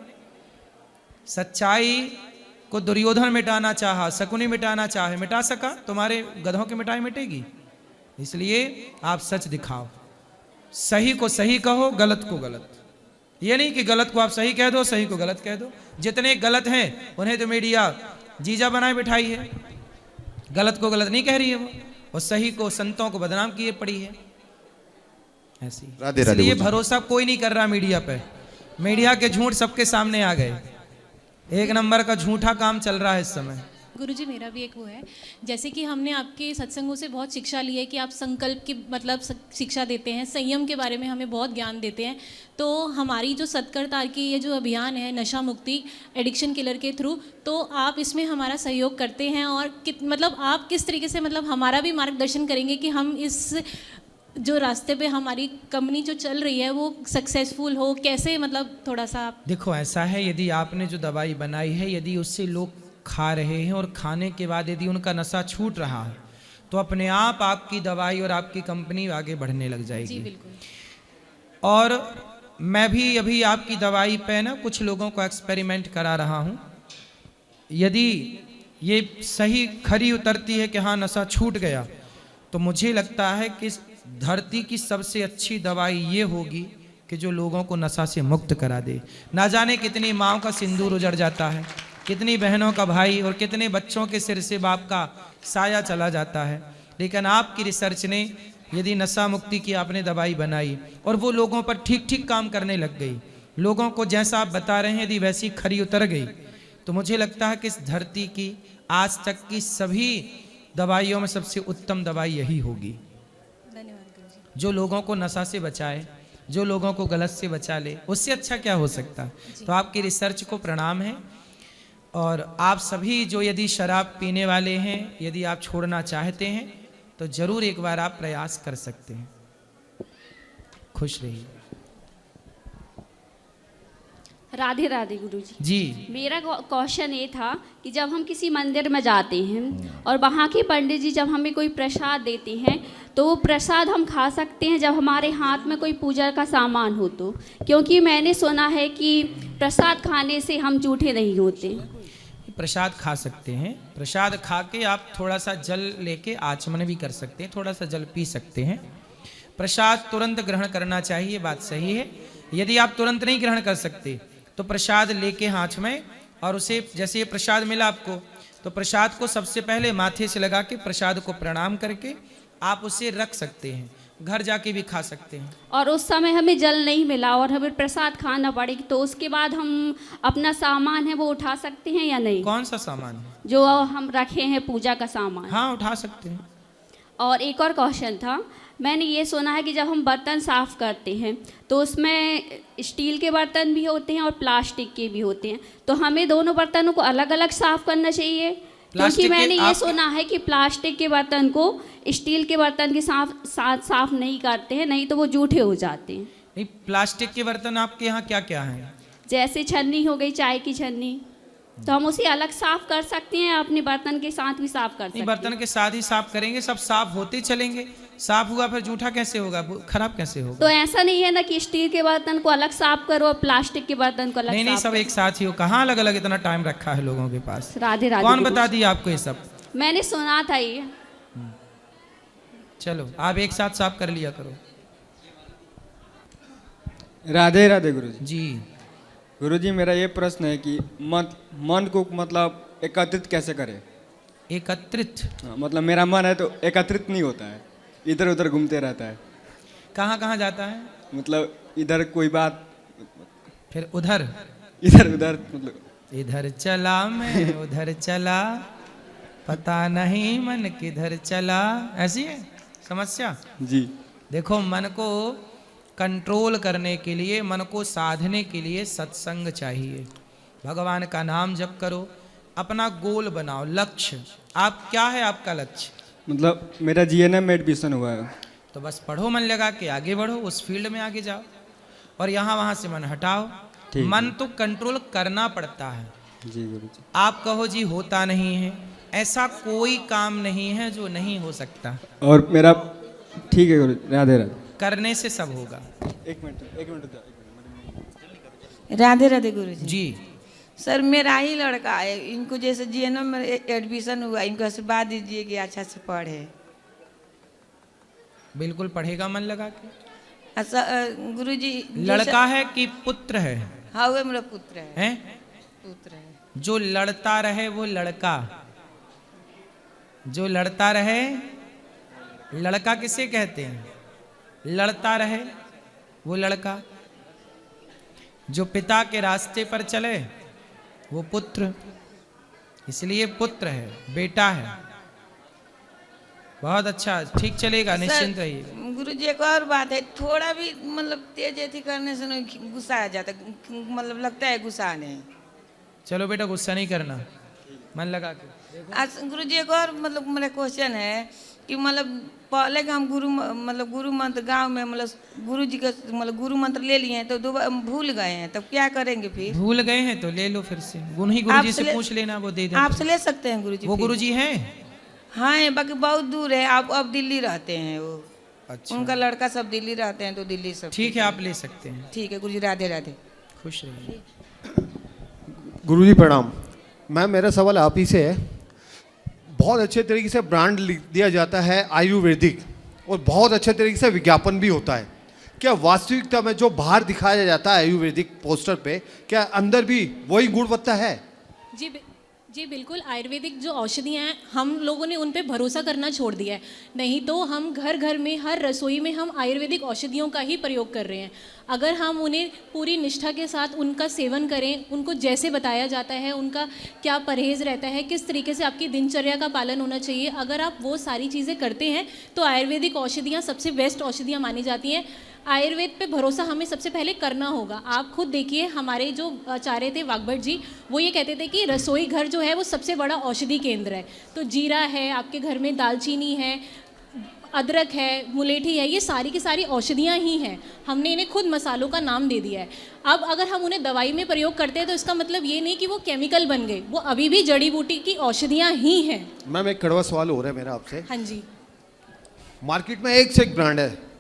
सच्चाई को दुर्योधन मिटाना चाहा, शकुनी मिटाना चाहे, मिटा सका? तुम्हारे गधों की मिटाई मिटेगी? इसलिए आप सच दिखाओ, सही को सही कहो, गलत को गलत। ये नहीं कि गलत को आप सही कह दो, सही को गलत कह दो। जितने गलत हैं उन्हें तो मीडिया जीजा बनाए बिठाई है, गलत को गलत नहीं कह रही है वो, और सही को संतों को बदनाम किए पड़ी है। ऐसी राधे राधे इसलिए गुरुजी। भरोसा कोई नहीं कर रहा मीडिया पे। मीडिया के झूठ सबके सामने आ गए, एक नंबर का झूठा काम चल रहा है इस समय। गुरुजी मेरा भी एक वो है, जैसे कि हमने आपके सत्संगों से बहुत शिक्षा ली है कि आप संकल्प की मतलब शिक्षा देते हैं, संयम के बारे में हमें बहुत ज्ञान देते हैं। तो हमारी जो सत्कर्ता की ये जो अभियान है नशा मुक्ति एडिक्शन किलर के थ्रू, तो आप इसमें हमारा सहयोग करते हैं और मतलब आप किस तरीके से मतलब हमारा भी मार्गदर्शन करेंगे कि हम इस जो रास्ते पे हमारी कंपनी जो चल रही है वो सक्सेसफुल हो, कैसे मतलब थोड़ा सा आप। देखो ऐसा है, यदि आपने जो दवाई बनाई है, यदि उससे लोग खा रहे हैं और खाने के बाद यदि उनका नशा छूट रहा है, तो अपने आप आपकी दवाई और आपकी कंपनी आगे बढ़ने लग जी जाएगी। बिल्कुल। और मैं भी अभी आपकी दवाई पे ना कुछ लोगों को एक्सपेरिमेंट करा रहा हूँ। यदि ये सही खरी उतरती है कि हाँ नशा छूट गया, तो मुझे लगता है कि इस धरती की सबसे अच्छी दवाई ये होगी कि जो लोगों को नशा से मुक्त करा दे। ना जाने कितनी माँओं का सिंदूर उजड़ जाता है, कितनी बहनों का भाई और कितने बच्चों के सिर से बाप का साया चला जाता है। लेकिन आपकी रिसर्च ने यदि नशा मुक्ति की आपने दवाई बनाई और वो लोगों पर ठीक ठीक काम करने लग गई, लोगों को जैसा आप बता रहे हैं यदि वैसी खरी उतर गई, तो मुझे लगता है कि इस धरती की आज तक की सभी दवाइयों में सबसे उत्तम दवाई यही होगी, धन्यवाद गुरुजी। जो लोगों को नशा से बचाए, जो लोगों को गलत से बचा ले। उससे अच्छा क्या हो सकता है? तो आपकी रिसर्च को प्रणाम है। और आप सभी जो यदि शराब पीने वाले हैं, यदि आप छोड़ना चाहते हैं तो जरूर एक बार आप प्रयास कर सकते हैं। खुश रहिए। राधे राधे गुरुजी। जी। मेरा क्वेश्चन ये था कि जब हम किसी मंदिर में जाते हैं और वहाँ के पंडित जी जब हमें कोई प्रसाद देते हैं तो वो प्रसाद हम खा सकते हैं जब हमारे हाथ में कोई पूजा का सामान हो तो? क्योंकि मैंने सुना है कि प्रसाद खाने से हम जूठे नहीं होते। प्रसाद खा सकते हैं, प्रसाद खा के आप थोड़ा सा जल लेके आचमन भी कर सकते हैं, थोड़ा सा जल पी सकते हैं। प्रसाद तुरंत ग्रहण करना चाहिए, बात सही है। यदि आप तुरंत नहीं ग्रहण कर सकते तो प्रसाद लेके हाथ में, और उसे जैसे ये प्रसाद मिला आपको तो प्रसाद को सबसे पहले माथे से लगा के प्रसाद को प्रणाम करके आप उसे रख सकते हैं, घर जाके भी खा सकते हैं। और उस समय हमें जल नहीं मिला और हमें प्रसाद खाना पड़ेगा तो उसके बाद हम अपना सामान है वो उठा सकते हैं या नहीं? कौन सा सामान है? जो हम रखे हैं पूजा का सामान। हाँ, उठा सकते हैं। और एक और क्वेश्चन था, मैंने ये सुना है कि जब हम बर्तन साफ़ करते हैं तो उसमें स्टील के बर्तन भी होते हैं और प्लास्टिक के भी होते हैं, तो हमें दोनों बर्तनों को अलग अलग साफ़ करना चाहिए? क्योंकि मैंने ये सुना है कि प्लास्टिक के बर्तन को स्टील के बर्तन के साथ साफ नहीं करते हैं, नहीं तो वो जूठे हो जाते हैं। नहीं, प्लास्टिक के बर्तन आपके यहाँ क्या क्या हैं? जैसे छन्नी हो गई, चाय की छन्नी, तो हम उसे अलग साफ कर सकते हैं, अपने बर्तन के साथ भी साफ कर सकते हैं? बर्तन के साथ ही साफ करेंगे, सब साफ होते चलेंगे। साफ हुआ फिर जूठा कैसे होगा, खराब कैसे होगा? तो ऐसा नहीं है ना कि स्टील के बर्तन को अलग साफ करो और प्लास्टिक के बर्तन को अलग? नहीं, सब एक साथ ही हो। कहाँ अलग अलग इतना टाइम रखा है लोगों के पास? राधे राधे। कौन बता दिया आपको ये सब? मैंने सुना था ये। चलो आप एक साथ साफ कर लिया करो। राधे राधे गुरुजी। जी गुरुजी, मेरा ये प्रश्न है कि मन को मतलब एकत्रित कैसे करें? एकत्रित? मतलब मेरा मन है तो एकत्रित नहीं होता है, इधर उधर घूमते रहता है। कहाँ कहाँ जाता है? मतलब इधर कोई बात, फिर उधर, इधर उधर, मतलब इधर चला मैं उधर चला, पता नहीं मन किधर चला, ऐसी है समस्या। जी। देखो, मन को कंट्रोल करने के लिए, मन को साधने के लिए सत्संग चाहिए। भगवान का नाम जप करो, अपना गोल बनाओ, लक्ष्य। आप क्या है आपका लक्ष्य? मतलब मेरा जीएनएम में एडमिशन हुआ है। तो बस पढ़ो, मन लगा के आगे बढ़ो, उस फील्ड में आगे जाओ, और यहाँ वहाँ से मन हटाओ। मन तो कंट्रोल करना पड़ता है। जी गुरुजी। आप कहो जी होता नहीं है, ऐसा कोई काम नहीं है जो नहीं हो सकता। और मेरा ठीक है गुरु, राधे राधे। करने से सब होगा। एक मिनट। राधे राधे गुरुजी। जी सर, मेरा ही लड़का है, इनको जैसे जीएनएम में एडमिशन हुआ, इनको आशीर्वाद दीजिए कि अच्छा से पढ़े। बिल्कुल पढ़ेगा मन लगा के। अच्छा गुरुजी, लड़का है कि पुत्र है? हाँ, वो मेरा पुत्र है। हैं? पुत्र है। जो लड़ता रहे वो लड़का, जो लड़ता रहे, लड़का किसे कहते हैं? लड़ता रहे वो लड़का। जो पिता के रास्ते पर चले वो पुत्र, इसलिए पुत्र है, बेटा है। बहुत अच्छा, ठीक चलेगा, निश्चिंत रहिए। गुरुजी, एक और बात है, थोड़ा भी मतलब तेज एथी करने से गुस्सा आ जाता है, मतलब लगता है गुस्सा आने। चलो बेटा, गुस्सा नहीं करना, मन लगा के। गुरुजी, एक और मतलब मेरा क्वेश्चन है कि मतलब पहले का हम गुरु मंत्र गांव में मतलब गुरुजी का मतलब गुरु मंत्र ले लिए हैं तो दोबारा भूल गए हैं, तब क्या करेंगे फिर? भूल गए हैं तो ले लो फिर से, गुरुजी से पूछ लेना, वो दे दें। आपसे ले सकते हैं गुरुजी? वो गुरुजी हैं? हाँ, बाकी बहुत दूर है। आप अब दिल्ली रहते हैं वो। अच्छा। उनका लड़का सब दिल्ली रहते हैं तो दिल्ली सब। ठीक है, आप ले सकते हैं। ठीक है गुरुजी, राधे राधे। खुश रहिए। गुरुजी प्रणाम। मैम, मेरा सवाल आप ही से है। बहुत अच्छे तरीके से ब्रांड लिख दिया जाता है आयुर्वेदिक, और बहुत अच्छे तरीके से विज्ञापन भी होता है। क्या वास्तविकता में जो बाहर दिखाया जाता है आयुर्वेदिक पोस्टर पे, क्या अंदर भी वही गुणवत्ता है? जी बिल्कुल। आयुर्वेदिक जो औषधियाँ हैं, हम लोगों ने उन पे भरोसा करना छोड़ दिया है। नहीं तो हम घर घर में, हर रसोई में हम आयुर्वेदिक औषधियों का ही प्रयोग कर रहे हैं। अगर हम उन्हें पूरी निष्ठा के साथ उनका सेवन करें, उनको जैसे बताया जाता है, उनका क्या परहेज़ रहता है, किस तरीके से आपकी दिनचर्या का पालन होना चाहिए, अगर आप वो सारी चीज़ें करते हैं तो आयुर्वेदिक औषधियाँ सबसे बेस्ट औषधियाँ मानी जाती हैं। आयुर्वेद पे भरोसा हमें सबसे पहले करना होगा। आप खुद देखिए, हमारे जो आचार्य थे वाग्भट जी, वो ये कहते थे कि रसोई घर जो है वो सबसे बड़ा औषधि केंद्र है। तो जीरा है, आपके घर में दालचीनी है, अदरक है, मुलेठी है, ये सारी की सारी औषधियाँ ही हैं। हमने इन्हें खुद मसालों का नाम दे दिया है। अब अगर हम उन्हें दवाई में प्रयोग करते हैं तो इसका मतलब ये नहीं कि वो केमिकल बन गए, वो अभी भी जड़ी बूटी की औषधियाँ ही हैं। मैम एक कड़वा सवाल हो रहा है मेरा आपसे। हाँ जी। मार्केट में एक से एक ब्रांड है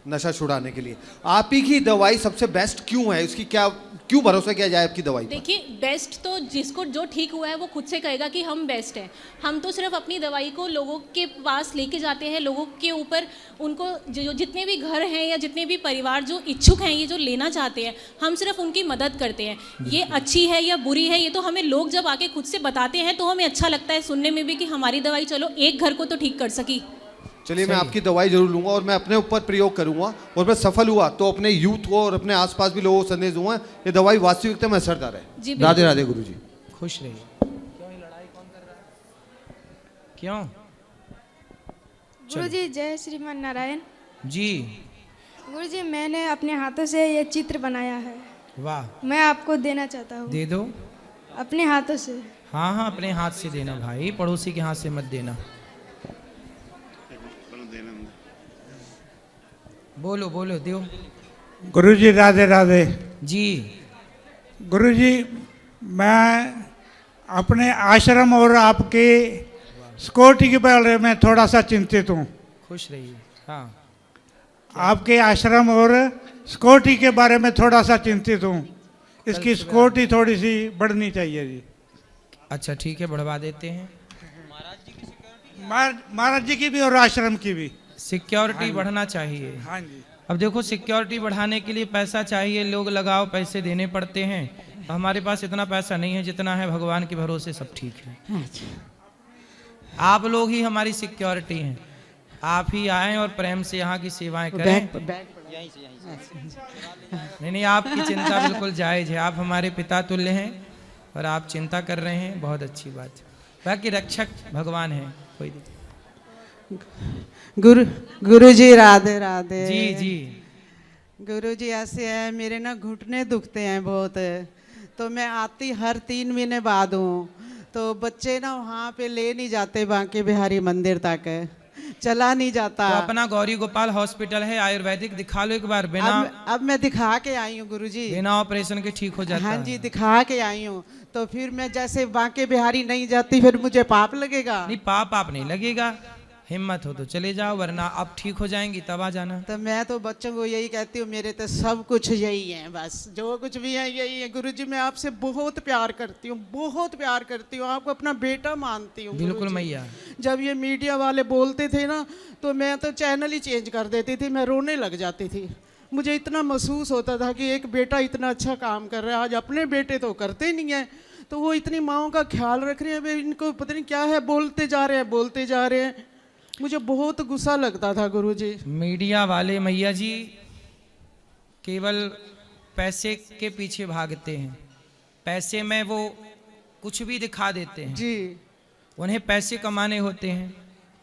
नशा छुड़ाने के लिए, आप ही की दवाई सबसे बेस्ट क्यों है? उसकी क्या, क्यों भरोसा किया जाए आपकी दवाई पर? देखिए, बेस्ट तो जिसको जो ठीक हुआ है वो खुद से कहेगा कि हम बेस्ट हैं। हम तो सिर्फ अपनी दवाई को लोगों के पास लेके जाते हैं, लोगों के ऊपर, उनको जो जितने भी घर हैं या जितने भी परिवार जो इच्छुक हैं ये जो लेना चाहते हैं, हम सिर्फ उनकी मदद करते हैं। ये अच्छी है या बुरी है ये तो हमें लोग जब आके खुद से बताते हैं तो हमें अच्छा लगता है सुनने में भी कि हमारी दवाई चलो एक घर को तो ठीक कर सकी। चलिए, मैं आपकी दवाई जरूर लूंगा और मैं अपने ऊपर प्रयोग करूंगा, और मैं सफल हुआ तो अपने यूथ को और अपने आसपास भी लोगों को संदेश दूंगा ये दवाई वास्तविकता में असरदार जी, है। बिल्कुल। राधे राधे गुरुजी। खुश रहिए। क्यों ये लड़ाई कौन कर रहा है? क्यों? गुरुजी जय श्रीमान नारायण। जी। गुरुजी मैंने अपने हाथों से ये चित्र बनाया है, वाह। मैं आपको देना चाहता हूँ। दे दो। अपने हाथों से। हाँ हाँ, अपने हाथ से देना भाई, पड़ोसी के हाथ से मत देना। बोलो बोलो, दो। गुरुजी राधे राधे। जी। गुरुजी मैं अपने आश्रम और आपके सिक्योरिटी के बारे में थोड़ा सा चिंतित हूँ। खुश रहिए। हाँ। आपके आश्रम और सिक्योरिटी के बारे में थोड़ा सा चिंतित हूँ, इसकी सिक्योरिटी थोड़ी सी बढ़नी चाहिए जी। अच्छा ठीक है, बढ़वा देते हैं। महाराज जी की भी और आश्रम की भी सिक्योरिटी बढ़ना चाहिए। हाँ जी। अब देखो, सिक्योरिटी बढ़ाने के लिए पैसा चाहिए, लोग लगाओ, पैसे देने पड़ते हैं। हमारे पास इतना पैसा नहीं है, जितना है भगवान के भरोसे सब ठीक है। आप लोग ही हमारी सिक्योरिटी हैं। आप ही आएं और प्रेम से यहाँ की सेवाएं करें। नहीं, आपकी चिंता बिल्कुल जायज है। आप हमारे पिता तुल्य हैं और आप चिंता कर रहे हैं, बहुत अच्छी बात है। बाकी रक्षक भगवान है, कोई गुरुजी राधे राधे। जी जी। गुरुजी ऐसे है, मेरे ना घुटने दुखते हैं बहुत, तो मैं आती हर 3 महीने बाद हूँ। तो बच्चे ना वहाँ पे ले नहीं जाते बांके बिहारी मंदिर तक, चला नहीं जाता। तो अपना गौरी गोपाल हॉस्पिटल है आयुर्वेदिक, दिखा लो एक बार। बिना अब मैं दिखा के आई हूँ गुरुजी, बिना ऑपरेशन के ठीक हो जाता हाँ है। जी, दिखा के आई हूँ। तो फिर मैं जैसे बांके बिहारी नहीं जाती, फिर मुझे पाप लगेगा? नहीं, पाप नहीं लगेगा। हिम्मत हो तो चले जाओ, वरना आप ठीक हो जाएंगी तब आ जाना। तो मैं तो बच्चों को यही कहती हूँ, मेरे तो सब कुछ यही है, बस जो कुछ भी है यही है। गुरुजी मैं आपसे बहुत प्यार करती हूँ, बहुत प्यार करती हूँ, आपको अपना बेटा मानती हूँ। बिल्कुल मैया। जब ये मीडिया वाले बोलते थे ना, तो मैं तो चैनल ही चेंज कर देती थी, मैं रोने लग जाती थी। मुझे इतना महसूस होता था कि एक बेटा इतना अच्छा काम कर रहा है, आज अपने बेटे तो करते नहीं है, तो वो इतनी माँओं का ख्याल रख रहे हैं, इनको पता नहीं क्या है, बोलते जा रहे हैं। मुझे बहुत गुस्सा लगता था गुरुजी। मीडिया वाले मैया जी केवल पैसे के पीछे भागते हैं, पैसे में वो कुछ भी दिखा देते हैं जी। उन्हें पैसे कमाने होते हैं,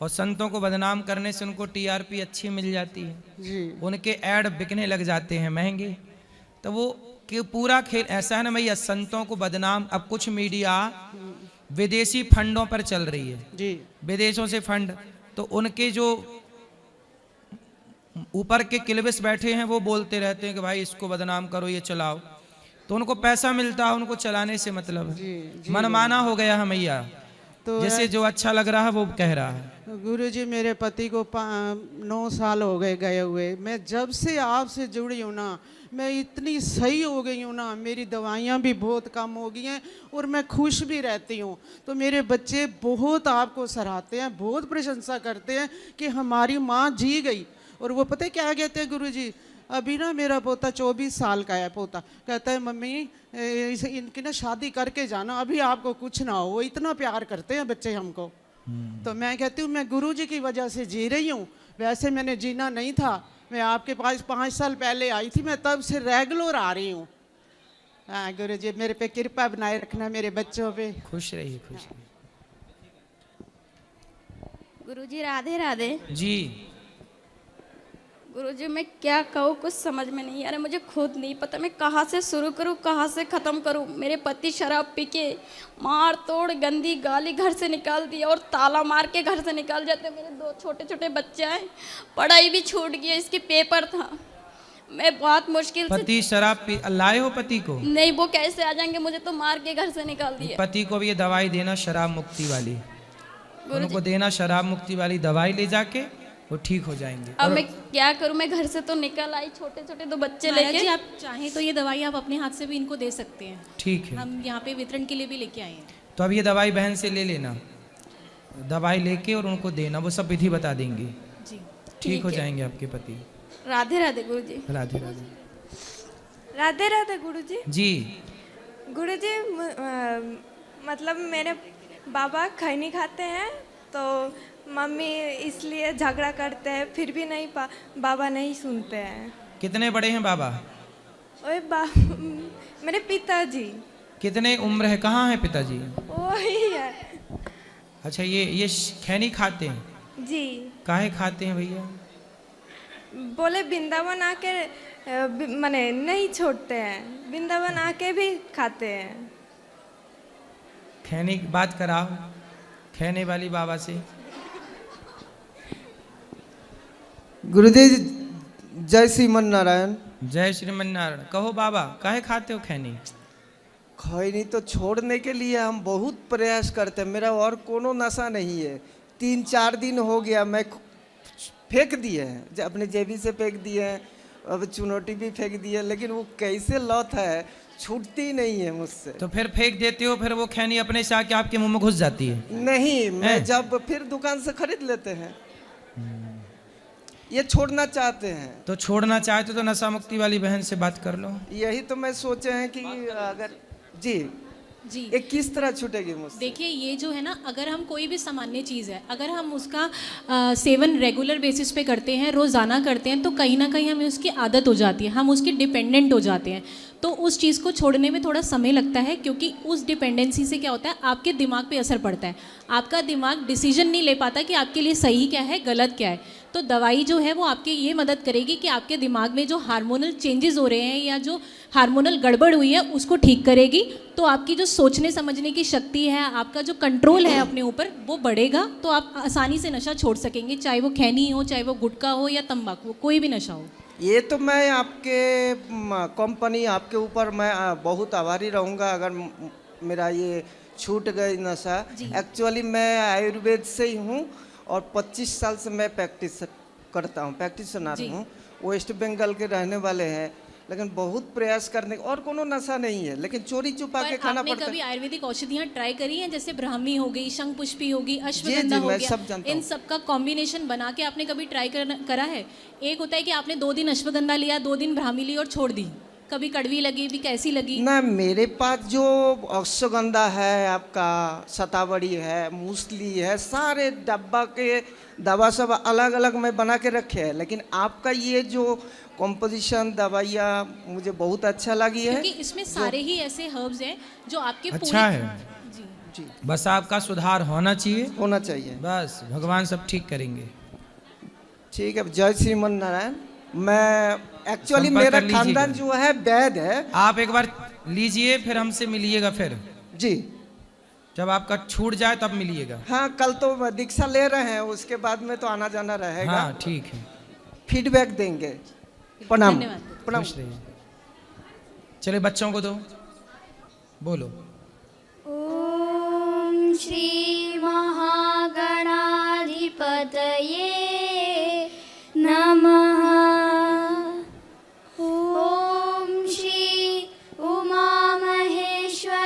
और संतों को बदनाम करने से उनको टीआरपी अच्छी मिल जाती है जी। उनके ऐड बिकने लग जाते हैं महंगे। तो वो कि पूरा खेल ऐसा है ना भैया, संतों को बदनाम। अब कुछ मीडिया विदेशी फंडों पर चल रही है जी, विदेशों से फंड, तो उनके जो ऊपर के किलबिस बैठे हैं वो बोलते रहते हैं कि भाई इसको बदनाम करो, ये चलाओ, तो उनको पैसा मिलता है, उनको चलाने से मतलब है। मनमाना हो गया है मैया, तो जैसे जो अच्छा लग रहा है वो कह रहा है। गुरुजी मेरे पति को 9 साल हो गए हुए। मैं जब से आपसे जुड़ी हूँ ना, मैं इतनी सही हो गई हूँ ना, मेरी दवाइयाँ भी बहुत कम हो गई हैं और मैं खुश भी रहती हूँ। तो मेरे बच्चे बहुत आपको सराहते हैं, बहुत प्रशंसा करते हैं कि हमारी माँ जी गई। और वो पता है क्या कहते हैं गुरुजी, अभी ना मेरा पोता 24 साल का है, पोता कहता है मम्मी इनकी ना शादी करके जाना, अभी आपको कुछ ना हो। वो इतना प्यार करते हैं बच्चे हमको। तो मैं कहती हूँ मैं गुरुजी की वजह से जी रही हूँ, वैसे मैंने जीना नहीं था। मैं आपके पास 5 साल पहले आई थी, मैं तब से रेगुलर आ रही हूँ। हाँ गुरुजी मेरे पे कृपा बनाए रखना, मेरे बच्चों पे। खुश रहिए, खुश रहिए। गुरुजी राधे राधे। जी। गुरुजी मैं क्या कहूँ, कुछ समझ में नहीं आ रहा, मुझे खुद नहीं पता मैं कहाँ से शुरू करूँ कहाँ से ख़त्म करूँ। मेरे पति शराब पी के मार तोड़ गंदी गाली घर से निकाल दिया और ताला मार के घर से निकाल जाते। मेरे 2 छोटे छोटे बच्चे हैं, पढ़ाई भी छूट गई, इसकी पेपर था। मैं बहुत मुश्किल से पति शराब पी लाए हो पति को? नहीं, वो कैसे आ जाएंगे, मुझे तो मार के घर से निकाल दिया। पति को भी ये दवाई देना शराब मुक्ति वाली, उनको देना शराब मुक्ति वाली दवाई ले जाके, वो ठीक हो जाएंगे। अब मैं क्या करूं, मैं घर से तो निकल आई, छोटे छोटे 2 बच्चे माया लेके। जी, आप चाहें तो ये दवाई आप अपने हाथ से भी इनको दे सकते हैं। ठीक है, हम यहाँ पे वितरण के लिए भी लेके आए हैं। तो अब ये दवाई बहन से ले लेना, दवाई लेके और उनको देना, वो सब विधि बता देंगे। जी ठीक हो जाएंगे आपके पति। राधे राधे गुरुजी। राधे राधे। राधे राधे गुरुजी। जी गुरुजी मतलब मेरे बाबा खैनी खाते हैं, तो मम्मी इसलिए झगड़ा करते हैं, फिर भी नहीं बाबा नहीं सुनते हैं। कितने बड़े हैं बाबा? ओए मेरे पिताजी। कितने उम्र है, कहाँ है पिताजी? वही है। अच्छा, ये खैनी खाते हैं? जी। काहे खाते हैं भैया? बोले वृंदावन आके माने नहीं छोड़ते हैं, वृंदावन आके भी खाते हैं। खैनी की बात कराओ, खैने वाली बाबा से। गुरुजी जय श्रीमन नारायण। जय श्रीमन नारायण। कहो बाबा, काहे खाते हो खैनी? खैनी तो छोड़ने के लिए हम बहुत प्रयास करते हैं, मेरा और कोनो नशा नहीं है। 3-4 दिन हो गया, मैं फेंक दिए हैं, अपने जेबी से फेंक दिए हैं, अब चुनौती भी फेंक दिए, लेकिन वो कैसे लत है, छूटती नहीं है मुझसे। तो फिर फेंक देते हो, फिर वो खैनी अपने से आके आपके मुंह में घुस जाती है? नहीं, मैं जब फिर दुकान से खरीद लेते हैं। ये छोड़ना चाहते हैं। तो छोड़ना चाहते तो नशा मुक्ति वाली बहन से बात कर लो। यही तो मैं सोचे हैं कि अगर जी ये किस तरह छूटेगी मुझसे? देखिए, ये जो है ना, अगर हम कोई भी सामान्य चीज़ है, अगर हम उसका सेवन रेगुलर बेसिस पे करते हैं, रोज़ाना करते हैं, तो कहीं ना कहीं हमें उसकी आदत हो जाती है, हम उसके डिपेंडेंट हो जाते हैं। तो उस चीज़ को छोड़ने में थोड़ा समय लगता है, क्योंकि उस डिपेंडेंसी से क्या होता है, आपके दिमाग पे असर पड़ता है। आपका दिमाग डिसीजन नहीं ले पाता कि आपके लिए सही क्या है, गलत क्या है। तो दवाई जो है वो आपके ये मदद करेगी कि आपके दिमाग में जो हार्मोनल चेंजेस हो रहे हैं या जो हार्मोनल गड़बड़ हुई है उसको ठीक करेगी। तो आपकी जो सोचने समझने की शक्ति है, आपका जो कंट्रोल है अपने ऊपर, वो बढ़ेगा। तो आप आसानी से नशा छोड़ सकेंगे, चाहे वो खैनी हो, चाहे वो गुटखा हो या तंबाकू, कोई भी नशा हो। ये तो मैं आपके कंपनी, आपके ऊपर मैं बहुत आभारी रहूँगा अगर मेरा ये छूट गई नशा। एक्चुअली मैं आयुर्वेद से ही हूँ और 25 साल से मैं प्रैक्टिस करता हूँ, प्रैक्टिशनर हूँ। वेस्ट बंगाल के रहने वाले हैं, लेकिन बहुत प्रयास करने और कोनो नशा नहीं है, लेकिन चोरी छुपा के खाना पड़ता है। आपने कभी आयुर्वेदिक औषधियाँ ट्राई करी हैं? जैसे ब्राह्मी हो गई, शंख पुष्पी होगी, अश्वगंधा हो गया, इन सब का कॉम्बिनेशन बना के आपने कभी ट्राई करा है? एक होता है कि आपने 2 दिन अश्वगंधा लिया, 2 दिन ब्राह्मी ली और छोड़ दी। कभी कड़वी लगी, भी कैसी लगी? ना, मेरे पास जो अश्वगंधा है, आपका शतावरी है, मूसली है, सारे डब्बा के दवा सब अलग अलग मैं बना के रखे हैं, लेकिन आपका ये जो कॉम्पोजिशन दवाइयाँ मुझे बहुत अच्छा लगी है, क्योंकि इसमें सारे ही ऐसे हर्ब्स हैं जो आपके अच्छा है। जी। बस आपका सुधार होना चाहिए, होना चाहिए, बस भगवान सब ठीक करेंगे। ठीक है, जय श्रीमन नारायण। मैं एक्चुअली मेरा खानदान जो है वैद है। आप एक बार लीजिए, फिर हमसे मिलिएगा फिर। जी, जब आपका छूट जाए तब मिलिएगा। हाँ, कल तो दीक्षा ले रहे हैं, उसके बाद में तो आना जाना रहेगा। हाँ, ठीक है, फीडबैक देंगे। प्रणाम। प्रणाम। चले बच्चों को दो, बोलो। ओम श्री महागणाधिपतये नमः। ओम श्री उमा महेश्वराभ्याय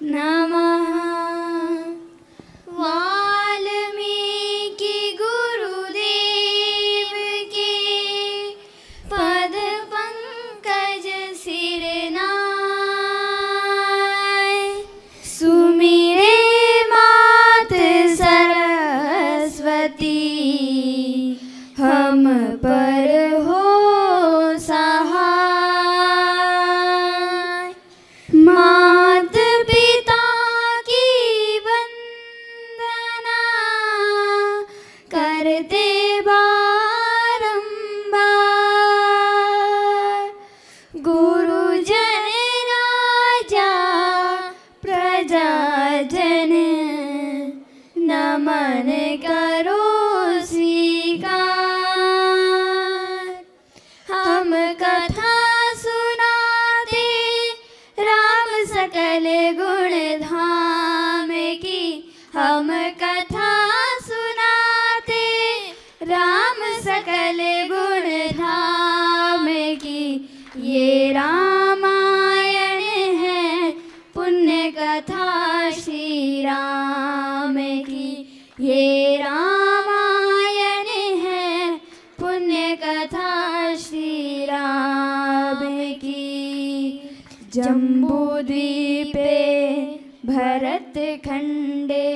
नमः। वाल्मीकि गुरुदेव के पद पंकज सिरनाय। सुमिरे मात सरस्वती हम पर हो सहाय। मात पिता की वंदना करते सकल गुण धाम की ये रामायण है, पुण्य कथा श्री राम की ये रामायण है, पुण्य कथा श्री राम की। जम्बूद्वीपे भरत खंडे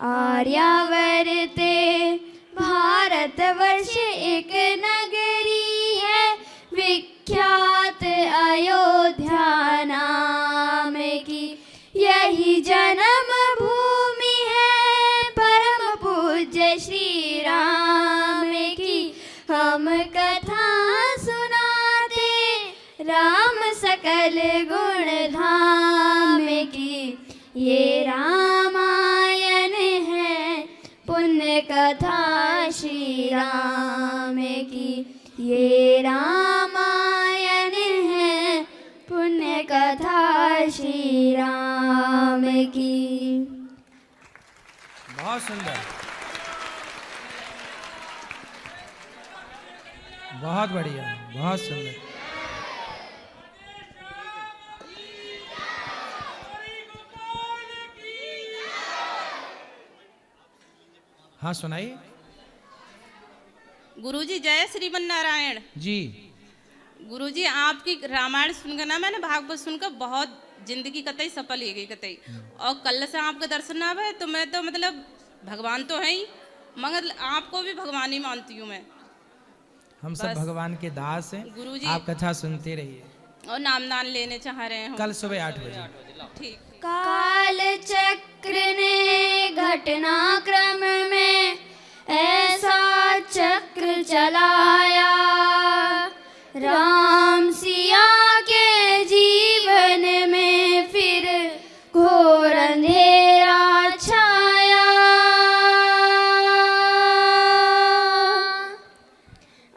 आर्यावर्ते भारतवर्ष एक नगरी है, विख्यात अयोध्या नाम की यही जन्म भूमि है, परम पूज्य श्री राम की हम कथा सुनाते, राम सकल गुण धाम की ये रामायण है, पुण्य कथा श्री राम की ये रामायण है, पुण्य कथा श्री राम की। बहुत सुंदर, बहुत बढ़िया, बहुत सुंदर। हाँ सुनाइए। गुरुजी जय श्रीमन नारायण जी। गुरुजी आपकी रामायण सुनकर ना, मैंने भागवत सुनकर बहुत जिंदगी कतई सफल हो गई कतई, और कल से आपका दर्शन आवे है तो मैं तो मतलब भगवान तो है ही, मगर आपको भी भगवान ही मानती हूँ मैं। हम सब भगवान के दास हैं, गुरुजी आप कथा सुनते रहिए। और नाम दान लेने चाह रहे हैं कल सुबह 8 बजे। ठीक। काल चक्र ने घटनाक्रम में ऐसा चक्र चलाया, राम सिया के जीवन में फिर घोर अंधेरा छाया।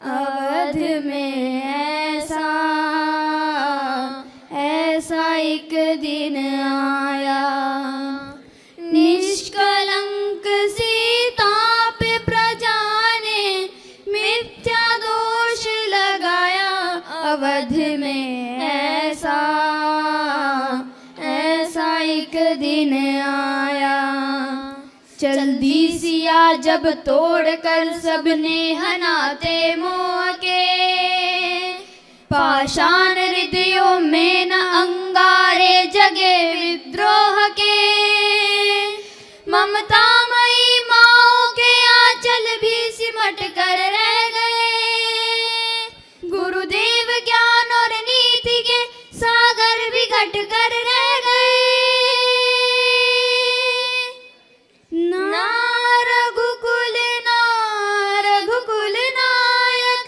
अवध में ऐसा एक दिन आया, निष्कलंक सीता पे प्रजा ने मिथ्या दोष लगाया। अवध में ऐसा एक दिन आया, जल्दी सिया जब तोड़कर सबने हनाते मोह के, पाषाण हृदयों में न अंगारे जगे विद्रोह के। ममतामयी माओ के आंचल भी सिमट कर रह गए, गुरुदेव ज्ञान और नीति के सागर भी घट कर रह गए। ना रघुकुल नायक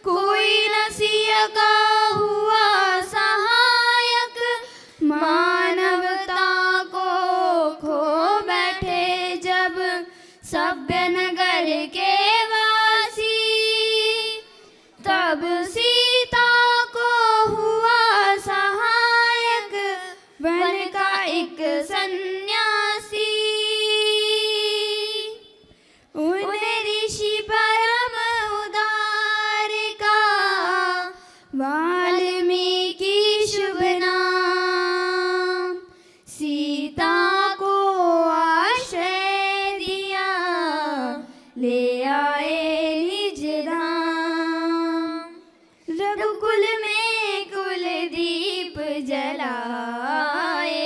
कोई न सिया का हुआ सहायक, मानवता को खो बैठे जब सभ्य नगर के वासी, तब सीता को हुआ सहायक वन का एक सन्यासी। उन्हें ऋषि परम उदार का वाल्मीकि शुभ नाम, सीता को आश्रय दिया ले आए निज धाम। रघुकुल में कुलदीप जलाए,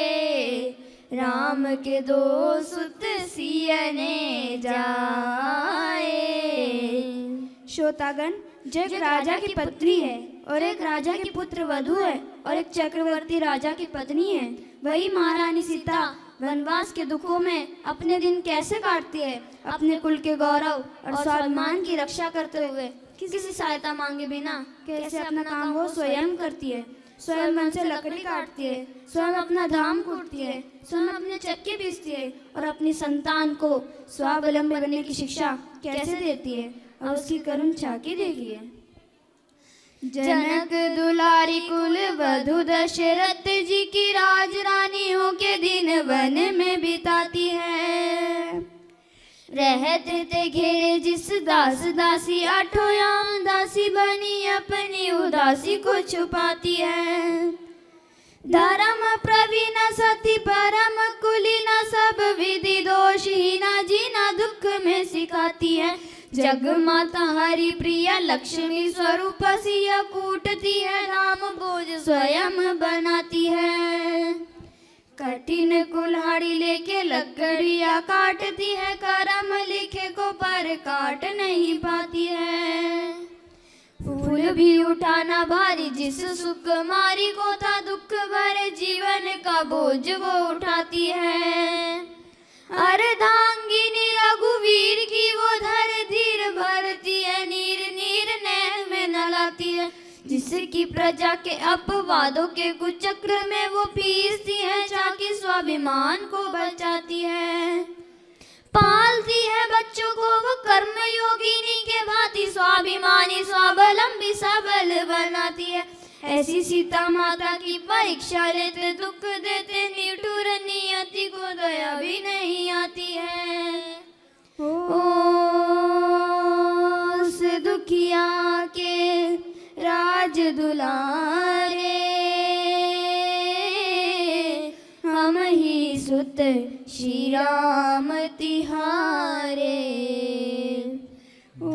राम के दो सुत सियने जाए। श्रोतागण, जो एक राजा की पत्नी है और एक राजा की पुत्र वधू है और एक चक्रवर्ती राजा की पत्नी है, वही महारानी सीता वनवास के दुखों में अपने दिन कैसे काटती है, अपने कुल के गौरव और स्वाभिमान की रक्षा करते हुए किसी सहायता मांगे बिना कैसे अपना काम वो स्वयं करती है। स्वयं मन से लकड़ी काटती है, स्वयं अपना धाम कूटती है, स्वयं अपने चक्के पीसती है और अपनी संतान को स्वावलंबी बनने की शिक्षा कैसे देती है और उसकी करुण झांकी देखिए। जनक दुलारी कुल वधु दशरथ जी की राज रानियों के दिन वन में बिताती है। रहते थे घेरे जिस दास दासी, आठों याम दासी बनी अपनी उदासी को छुपाती है। धर्म प्रवीण सती परम कुलीना, सब विधि दोषहीना जीना दुख में सिखाती है। जग माता हरि प्रिया लक्ष्मी स्वरूप सिया, कूटती है राम बोझ स्वयं बनाती है। कठिन कुल्हाड़ी लेके लकड़ियाँ काटती है, करम लिखे को पर काट नहीं पाती है। फूल भी उठाना भारी जिस सुकुमारी को था, दुख भरे जीवन का बोझ वो उठाती है। अर्धांगिनी रघुवीर की वो धर धीर भरती है, नीर नीर नैन में नलाती है। जिसकी प्रजा के अपवादों के कुचक्र में वो पीसती है, चाकी स्वाभिमान को बचाती है। पालती है बच्चों को वो कर्म योगिनी के भांति, स्वाभिमानी स्वावलंबी सबल बनाती है। ऐसी सीता माता की परीक्षा लेते, दुख देते निठुर नियति को दया भी नहीं आती है। उस दुखिया के राज दुलारे, हम ही सुत श्री राम तिहारे। ओ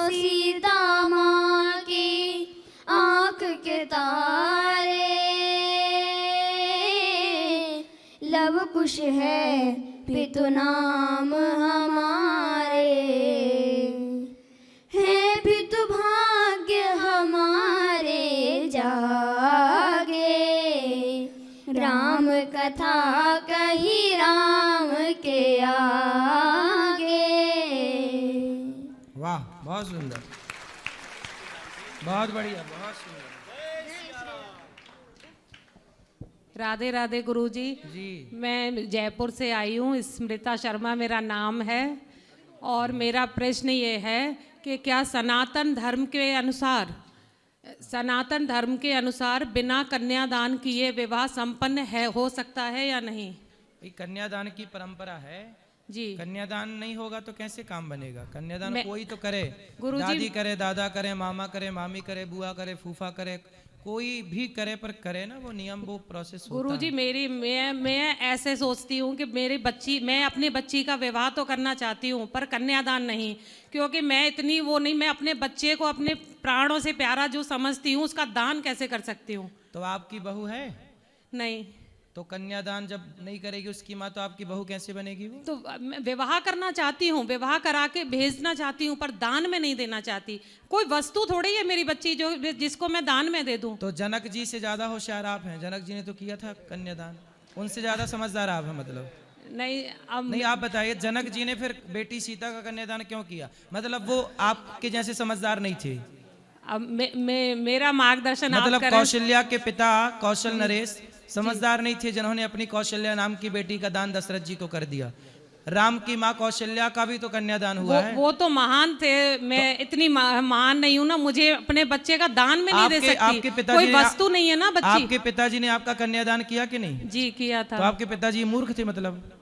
सीता माँ की आँख के तारे, लव कुश है पितु नाम हमारे। है पितु भाग्य हमारे जागे, राम कथा कही राम के आगे। वाह, बहुत सुंदर, बहुत बढ़िया, बहुत सुंदर। राधे राधे गुरुजी जी। मैं जयपुर से आई हूँ, स्मृता शर्मा मेरा नाम है। और मेरा प्रश्न ये है कि क्या सनातन धर्म के अनुसार बिना कन्यादान किए विवाह संपन्न हो सकता है या नहीं? कन्यादान की परंपरा है जी। कन्यादान नहीं होगा तो कैसे काम बनेगा? कन्यादान कोई तो करे, गुरुजी, दादी करे, दादा करे, मामा करे, मामी करे, बुआ करे, फूफा करे, कोई भी करे, पर करे ना वो नियम, वो प्रोसेस होता है। गुरुजी मैं ऐसे सोचती हूँ कि मैं अपनी बच्ची का विवाह तो करना चाहती हूँ पर कन्यादान नहीं, क्योंकि मैं इतनी वो नहीं, मैं अपने बच्चे को अपने प्राणों से प्यारा जो समझती हूँ उसका दान कैसे कर सकती हूँ? तो आपकी बहू है? नहीं। तो कन्यादान जब नहीं करेगी उसकी माँ, तो आपकी बहू कैसे बनेगी वो? तो मैं विवाह करना चाहती हूँ, विवाह करा के भेजना चाहती हूँ, पर दान में नहीं देना चाहती। कोई वस्तु थोड़ी है मेरी बच्ची जिसको मैं दान में दे दूँ। तो जनक जी से ज्यादा होशियार आप हैं, जनक जी ने तो किया था कन्यादान, उनसे ज्यादा समझदार आप हैं मतलब। नहीं, आप बताइए, जनक जी ने फिर बेटी सीता का कन्यादान क्यों किया? मतलब वो आपके जैसे समझदार नहीं थे? अब मेरा मार्गदर्शन मतलब आप करें। कौशल्या के पिता कौशल नरेश समझदार नहीं थे, जिन्होंने अपनी कौशल्या नाम की बेटी का दान दशरथ जी को कर दिया। राम की माँ कौशल्या का भी तो कन्यादान हुआ है। वो तो महान थे, मैं इतनी महान नहीं हूँ ना, मुझे अपने बच्चे का दान में नहीं दे सकती। आपके पिताजी कोई वस्तु नहीं है ना बच्ची। आपके पिताजी ने आपका कन्यादान किया कि नहीं? जी किया था। तो आपके पिताजी मूर्ख थे मतलब?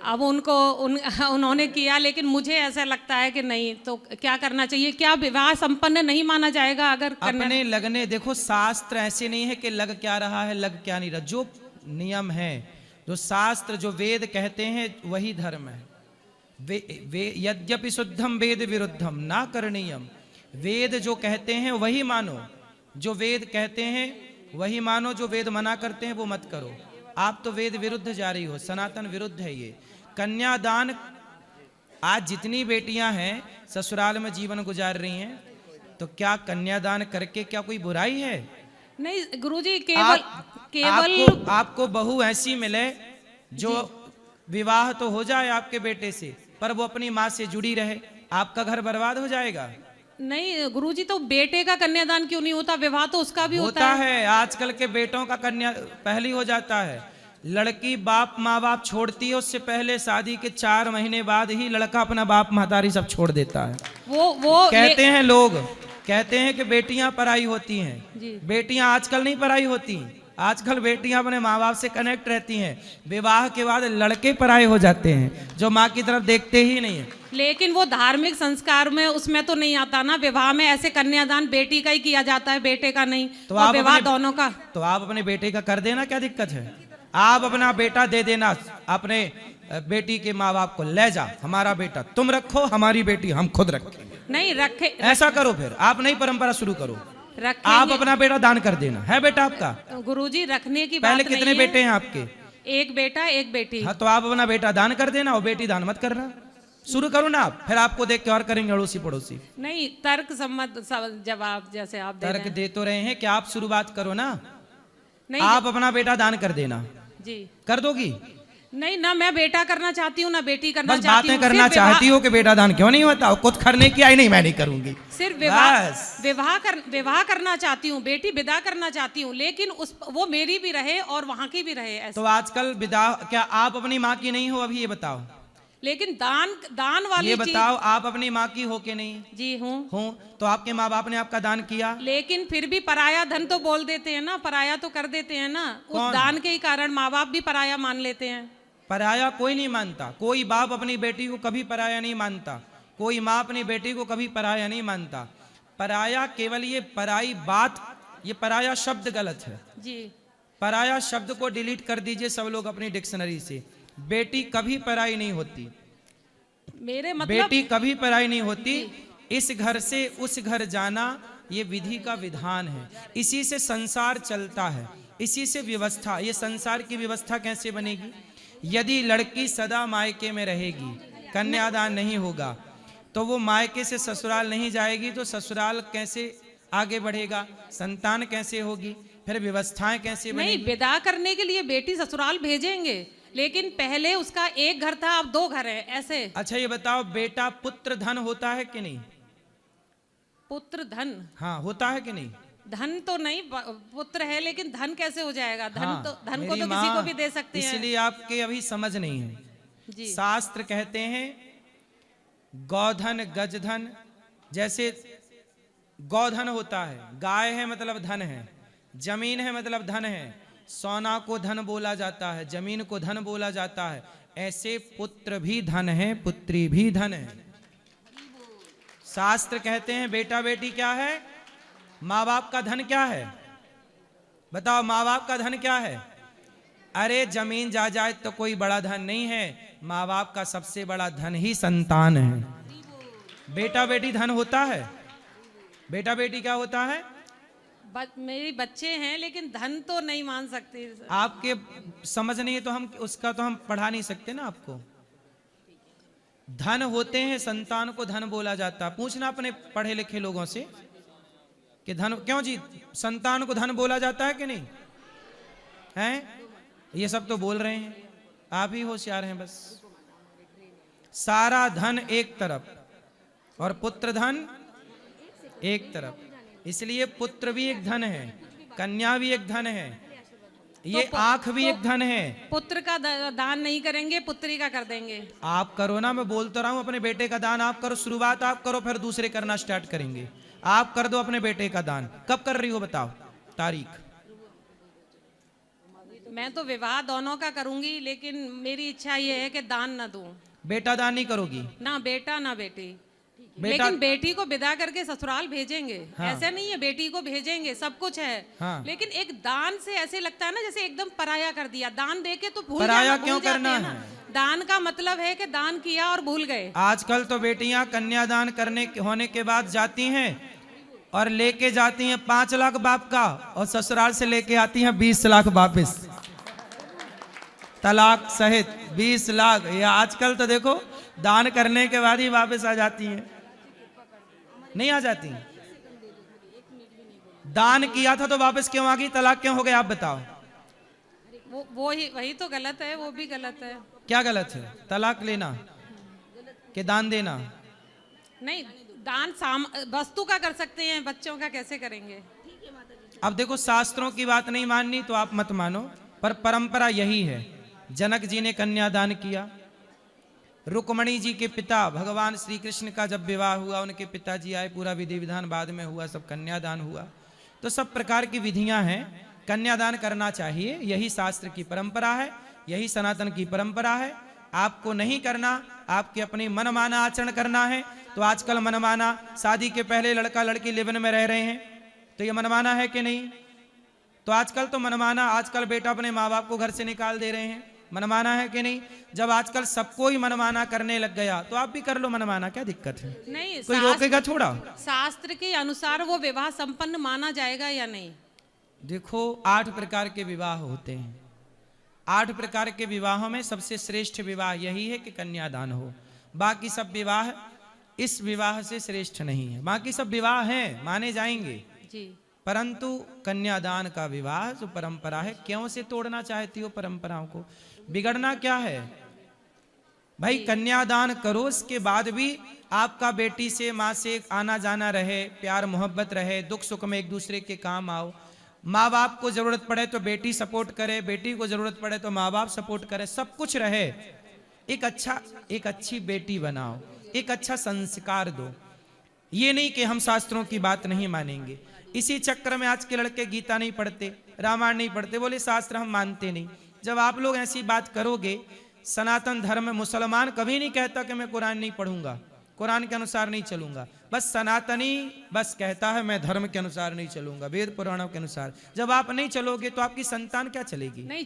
अब उन्होंने किया, लेकिन मुझे ऐसा लगता है कि नहीं, तो क्या करना चाहिए? क्या विवाह संपन्न नहीं माना जाएगा अगर अपने लगने? देखो, शास्त्र ऐसे नहीं है कि लग क्या रहा है, लग क्या नहीं रहा। जो नियम है, जो शास्त्र, जो वेद कहते हैं वही धर्म है। यद्यपि शुद्धम वेद विरुद्धम ना करणीयम। वेद जो कहते हैं वही मानो, जो वेद कहते हैं वही मानो, जो वेद मना करते हैं वो मत करो। आप तो वेद विरुद्ध जा रही हो, सनातन विरुद्ध है ये। कन्यादान, आज जितनी बेटियां हैं ससुराल में जीवन गुजार रही हैं, तो क्या कन्यादान करके क्या कोई बुराई है? नहीं गुरुजी, केवल आपको बहू ऐसी मिले जो विवाह तो हो जाए आपके बेटे से, पर वो अपनी माँ से जुड़ी रहे, आपका घर बर्बाद हो जाएगा। नहीं गुरुजी, तो बेटे का कन्यादान क्यों नहीं होता? विवाह तो उसका भी होता है। आजकल के बेटों का कन्या पहले हो जाता है। लड़की बाप माँ बाप छोड़ती है, उससे पहले शादी के 4 महीने बाद ही लड़का अपना बाप महतारी सब छोड़ देता है। वो कहते हैं लोग, कहते हैं कि बेटियां पराई होती हैं। बेटियां आजकल नहीं पराई होती, आजकल बेटियां अपने माँ बाप से कनेक्ट रहती हैं, विवाह के बाद लड़के पराये हो जाते हैं जो माँ की तरफ देखते ही नहीं है। लेकिन वो धार्मिक संस्कार में उसमें तो नहीं आता ना, विवाह में ऐसे कन्यादान बेटी का ही किया जाता है, बेटे का नहीं, तो और आप विवाह अपने- दोनों का। तो आप अपने बेटे का कर देना, क्या दिक्कत है? आप अपना बेटा दे देना अपने बेटी के माँ बाप को, ले जा हमारा बेटा तुम रखो, हमारी बेटी हम खुद रखेंगे। नहीं रखे, ऐसा करो, फिर आप नई परंपरा शुरू करो, रखेंगे। आप अपना बेटा दान कर देना। है बेटा आपका? तो गुरुजी रखने की पहले बात कितने नहीं है। बेटे हैं आपके? एक बेटा एक बेटी। हाँ, तो आप अपना बेटा दान कर देना और बेटी दान मत करना। शुरू करो ना आप, फिर आपको देख के और करेंगे अड़ोसी पड़ोसी। नहीं, तर्क सम्मत जवाब जैसे आप दे तर्क रहे हैं। दे तो रहे हैं कि आप शुरुआत करो ना। नहीं, आप अपना बेटा दान कर देना। जी कर दोगी? नहीं ना, मैं बेटा करना चाहती हूँ ना बेटी करना बस चाहती हूँ। बातें करना चाहती हो कि बेटा दान क्यों नहीं होता? कुछ करने की आई नहीं, मैं नहीं करूंगी। सिर्फ बस। विवाह करना चाहती हूँ, बेटी विदा करना चाहती हूँ, लेकिन वो मेरी भी रहे और वहाँ की भी रहे ऐसे। तो आजकल विदा, क्या आप अपनी माँ की नहीं हो? अभी ये बताओ, लेकिन दान वाली ये चीज- बताओ, आप अपनी माँ की हो कि नहीं? जी हूँ। तो आपके माँ बाप ने आपका दान किया? लेकिन फिर भी पराया धन तो बोल देते हैं ना, पराया तो कर देते हैं ना, उस दान के ही कारण माँ बाप भी पराया मान लेते हैं। पराया कोई नहीं मानता, कोई बाप अपनी बेटी को कभी पराया नहीं मानता, कोई माँ अपनी बेटी को कभी पराया नहीं मानता। पराया केवल ये पराई बात, ये पराया शब्द गलत है जी। पराया शब्द को डिलीट कर दीजिए सब लोग अपनी डिक्शनरी से। बेटी कभी पराई नहीं होती, मेरे मतलब बेटी कभी पराई नहीं होती। इस घर से उस घर जाना ये विधि का विधान है, इसी से संसार चलता है, इसी से व्यवस्था। ये संसार की व्यवस्था कैसे बनेगी? यदि लड़की सदा मायके में रहेगी, कन्यादान नहीं होगा, तो वो मायके से ससुराल नहीं जाएगी, तो ससुराल कैसे आगे बढ़ेगा? संतान कैसे होगी? फिर व्यवस्थाएं कैसे नहीं, बनेगी? विदा करने के लिए बेटी ससुराल भेजेंगे, लेकिन पहले उसका एक घर था, अब 2 घर है ऐसे। अच्छा ये बताओ, बेटा पुत्र धन होता है कि नहीं? पुत्र धन? हाँ, होता है कि नहीं? धन तो नहीं, पुत्र है, लेकिन धन कैसे हो जाएगा? धन हाँ, तो धन को मेरी तो माँ, किसी को भी दे सकते हैं। इसलिए आपके अभी समझ नहीं है। जी। शास्त्र कहते हैं गौधन गजधन, जैसे गौधन होता है, गाय है मतलब धन है, जमीन है मतलब धन है, सोना को धन बोला जाता है, जमीन को धन बोला जाता है, ऐसे पुत्र भी धन है, पुत्री भी धन है। शास्त्र कहते हैं बेटा बेटी क्या है? माँ बाप का धन क्या है? बताओ, माँ बाप का धन क्या है? अरे जमीन जायदाद तो कोई बड़ा धन नहीं है, माँ बाप का सबसे बड़ा धन ही संतान है। बेटा बेटी धन होता है? बेटा बेटी क्या होता है? मेरे बच्चे हैं, लेकिन धन तो नहीं मान सकते। आपके समझ नहीं है तो हम उसका तो हम पढ़ा नहीं सकते ना आपको। धन होते हैं, संतान को धन बोला जाता है। पूछना अपने पढ़े लिखे लोगों से कि धन क्यों जी, संतान को धन बोला जाता है कि नहीं? हैं? ये सब तो बोल रहे हैं, आप ही होशियार हैं बस। सारा धन एक तरफ और पुत्र धन एक तरफ, इसलिए पुत्र भी एक धन है, कन्या भी एक धन है, ये आंख भी एक धन है। पुत्र का दान नहीं करेंगे, पुत्री का कर देंगे। आप करो ना, मैं बोलता रहा हूं, अपने बेटे का दान आप करो, शुरुआत आप करो, फिर दूसरे करना स्टार्ट करेंगे। आप कर दो अपने बेटे का दान। कब कर रही हो बताओ तारीख? मैं तो विवाह दोनों का करूंगी, लेकिन मेरी इच्छा ये है कि दान ना दूं। बेटा दान नहीं करोगी? ना बेटा ना बेटी। बेटा- लेकिन बेटी को विदा करके ससुराल भेजेंगे। हाँ। ऐसे नहीं है, बेटी को भेजेंगे, सब कुछ है। हाँ। लेकिन एक दान से ऐसे लगता है ना जैसे एकदम पराया कर दिया। दान देके तो भूल पराया जाना, क्यों भूल जाते करना हैं ना। दान का मतलब है कि दान किया और भूल गए। आजकल तो बेटियां कन्यादान होने के बाद जाती हैं और लेके जाती हैं 5 लाख बाप का, और ससुराल से लेके आती हैं 20 लाख वापिस, तलाक सहित 20 लाख। ये आजकल तो देखो दान करने के बाद ही वापस आ जाती हैं, नहीं आ जाती। दान किया था तो वापस क्यों आ गई? तलाक क्यों हो गया? आप बताओ। वही तो गलत है, वो भी गलत है। क्या गलत है? तलाक लेना कि दान देना? नहीं, दान वस्तु का कर सकते हैं, बच्चों का कैसे करेंगे? अब देखो, शास्त्रों की बात नहीं माननी तो आप मत मानो, पर परंपरा यही है। जनक जी ने कन्यादान किया, रुक्मणी जी के पिता भगवान श्री कृष्ण का जब विवाह हुआ, उनके पिताजी आए, पूरा विधि विधान बाद में हुआ, सब कन्यादान हुआ। तो सब प्रकार की विधियां हैं, कन्यादान करना चाहिए, यही शास्त्र की परंपरा है, यही सनातन की परंपरा है। आपको नहीं करना, आपके अपने मनमाना आचरण करना है। तो आजकल मनमाना, शादी के पहले लड़का लड़की लिव इन में रह रहे हैं, तो ये मनमाना है कि नहीं? तो आजकल तो मनमाना, आजकल बेटा अपने माँ बाप को घर से निकाल दे रहे हैं, मनमाना है कि नहीं? जब आजकल सबको ही मनमाना करने लग गया तो आप भी कर लो मनमाना, क्या दिक्कत है? नहीं, कोई रोकेगा थोड़ा? शास्त्र के अनुसार वो विवाह संपन्न माना जाएगा या नहीं? देखो 8 प्रकार के विवाह होते हैं। 8 प्रकार के विवाहों में सबसे श्रेष्ठ विवाह यही है कि कन्यादान हो। बाकी सब विवाह इस विवाह से श्रेष्ठ नहीं है। बाकी सब विवाह हैं, माने जाएंगे जी, परंतु कन्यादान का विवाह जो परंपरा है, क्यों से तोड़ना चाहती हो परंपराओं को? बिगड़ना क्या है भाई? कन्यादान करो, इसके बाद भी आपका बेटी से माँ से आना जाना रहे, प्यार मोहब्बत रहे, दुख सुख में एक दूसरे के काम आओ। माँ बाप को जरूरत पड़े तो बेटी सपोर्ट करे, बेटी को जरूरत पड़े तो माँ बाप सपोर्ट करे, सब कुछ रहे। एक अच्छी बेटी बनाओ, एक अच्छा संस्कार दो। ये नहीं कि हम शास्त्रों की बात नहीं मानेंगे। इसी चक्कर में आज के लड़के गीता नहीं पढ़ते, रामायण नहीं पढ़ते, बोले शास्त्र हम मानते नहीं। जब आप लोग ऐसी बात करोगे, सनातन धर्म, मुसलमान कभी नहीं कहता कि मैं कुरान नहीं पढ़ूंगा, कुरान के अनुसार नहीं चलूंगा। बस सनातनी बस कहता है मैं धर्म के अनुसार नहीं चलूंगा, वेद पुराणों के अनुसार। जब आप नहीं चलोगे तो आपकी संतान क्या चलेगी? नहीं,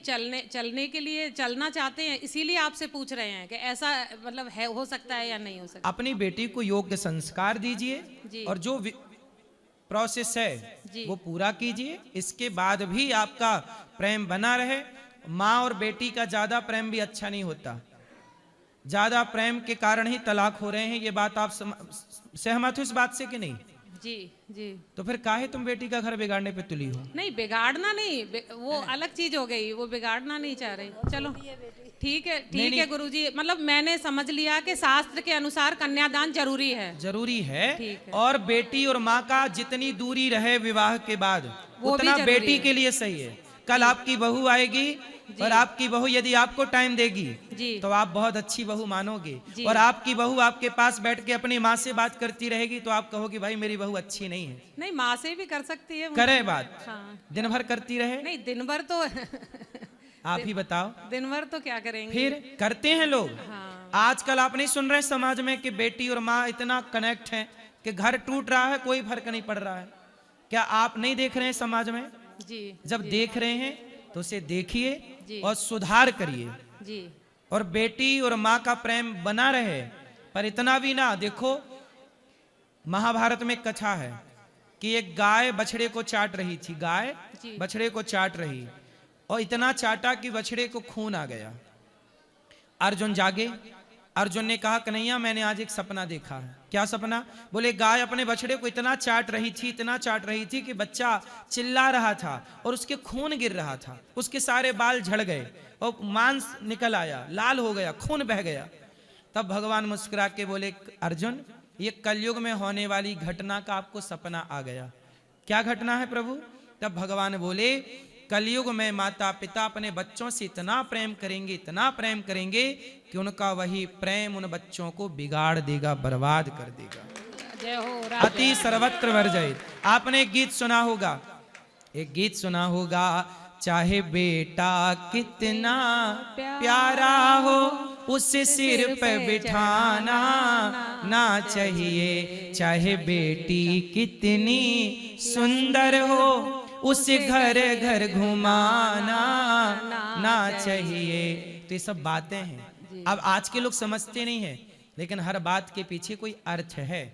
चलने के लिए चलना चाहते हैं, इसीलिए आपसे पूछ रहे हैं कि ऐसा मतलब है, हो सकता है या नहीं हो सकता। अपनी बेटी को योग्य संस्कार दीजिए और जो प्रोसेस है वो पूरा कीजिए। इसके बाद भी आपका प्रेम बना रहे। माँ और बेटी का ज्यादा प्रेम भी अच्छा नहीं होता, ज्यादा प्रेम के कारण ही तलाक हो रहे हैं। ये बात आप सहमत हो इस बात से कि नहीं? जी जी। तो फिर काहे तुम बेटी का घर बिगाड़ने पे तुली हो? नहीं, बिगाड़ना नहीं, वो अलग चीज हो गई, वो बिगाड़ना नहीं चाह रही। चलो ठीक है, ठीक है गुरुजी, मतलब मैंने समझ लिया कि शास्त्र के अनुसार कन्यादान जरूरी है, जरूरी है। और बेटी और माँ का जितनी दूरी रहे विवाह के बाद उतना बेटी के लिए सही है। कल आपकी बहू आएगी और आपकी बहू यदि आपको टाइम देगी तो आप बहुत अच्छी बहू मानोगे। और आपकी बहू आपके पास बैठ के अपनी माँ से बात करती रहेगी तो आप कहोगे भाई मेरी बहू अच्छी नहीं है। नहीं, माँ से भी कर सकती है, करे बात। हाँ। दिन भर करती रहे? नहीं, दिन भर तो आप ही बताओ, दिन भर तो क्या करेंगे? फिर करते हैं लोग। हाँ। आजकल आप नहीं सुन रहे समाज में कि बेटी और माँ इतना कनेक्ट है कि घर टूट रहा है, कोई फर्क नहीं पड़ रहा है। क्या आप नहीं देख रहे हैं समाज में? जी। जब देख रहे हैं तो उसे देखिए और सुधार करिए जी। और बेटी और माँ का प्रेम बना रहे। पर इतना भी ना, देखो महाभारत में एक कथा है कि एक गाय बछड़े को चाट रही थी। गाय बछड़े को चाट रही और इतना चाटा कि बछड़े को खून आ गया। अर्जुन जागे, अर्जुन ने कहा कन्हैया मैंने आज एक सपना देखा है। क्या सपना? बोले गाय अपने बछड़े को इतना चाट रही थी, इतना चाट रही थी कि बच्चा चिल्ला रहा था और उसके खून गिर रहा था, उसके सारे बाल झड़ गए और मांस निकल आया, लाल हो गया, खून बह गया। तब भगवान मुस्कुरा के बोले अर्जुन ये कलयुग में होने वाली घटना का आपको सपना आ गया। क्या घटना है प्रभु? तब भगवान बोले कलयुग में माता पिता अपने बच्चों से इतना प्रेम करेंगे, इतना प्रेम करेंगे कि उनका वही प्रेम उन बच्चों को बिगाड़ देगा, बर्बाद कर देगा। जय हो राधे। अति सर्वत्र वर्जयित। आपने एक गीत सुना होगा, एक गीत सुना होगा, चाहे बेटा कितना प्यारा हो उसे सिर पे बिठाना ना चाहिए, चाहे बेटी कितनी सुंदर हो उसे घर घर घुमाना ना चाहिए। तो ये सब बातें हैं। अब आज के लोग समझते नहीं है, लेकिन हर बात के पीछे कोई अर्थ है।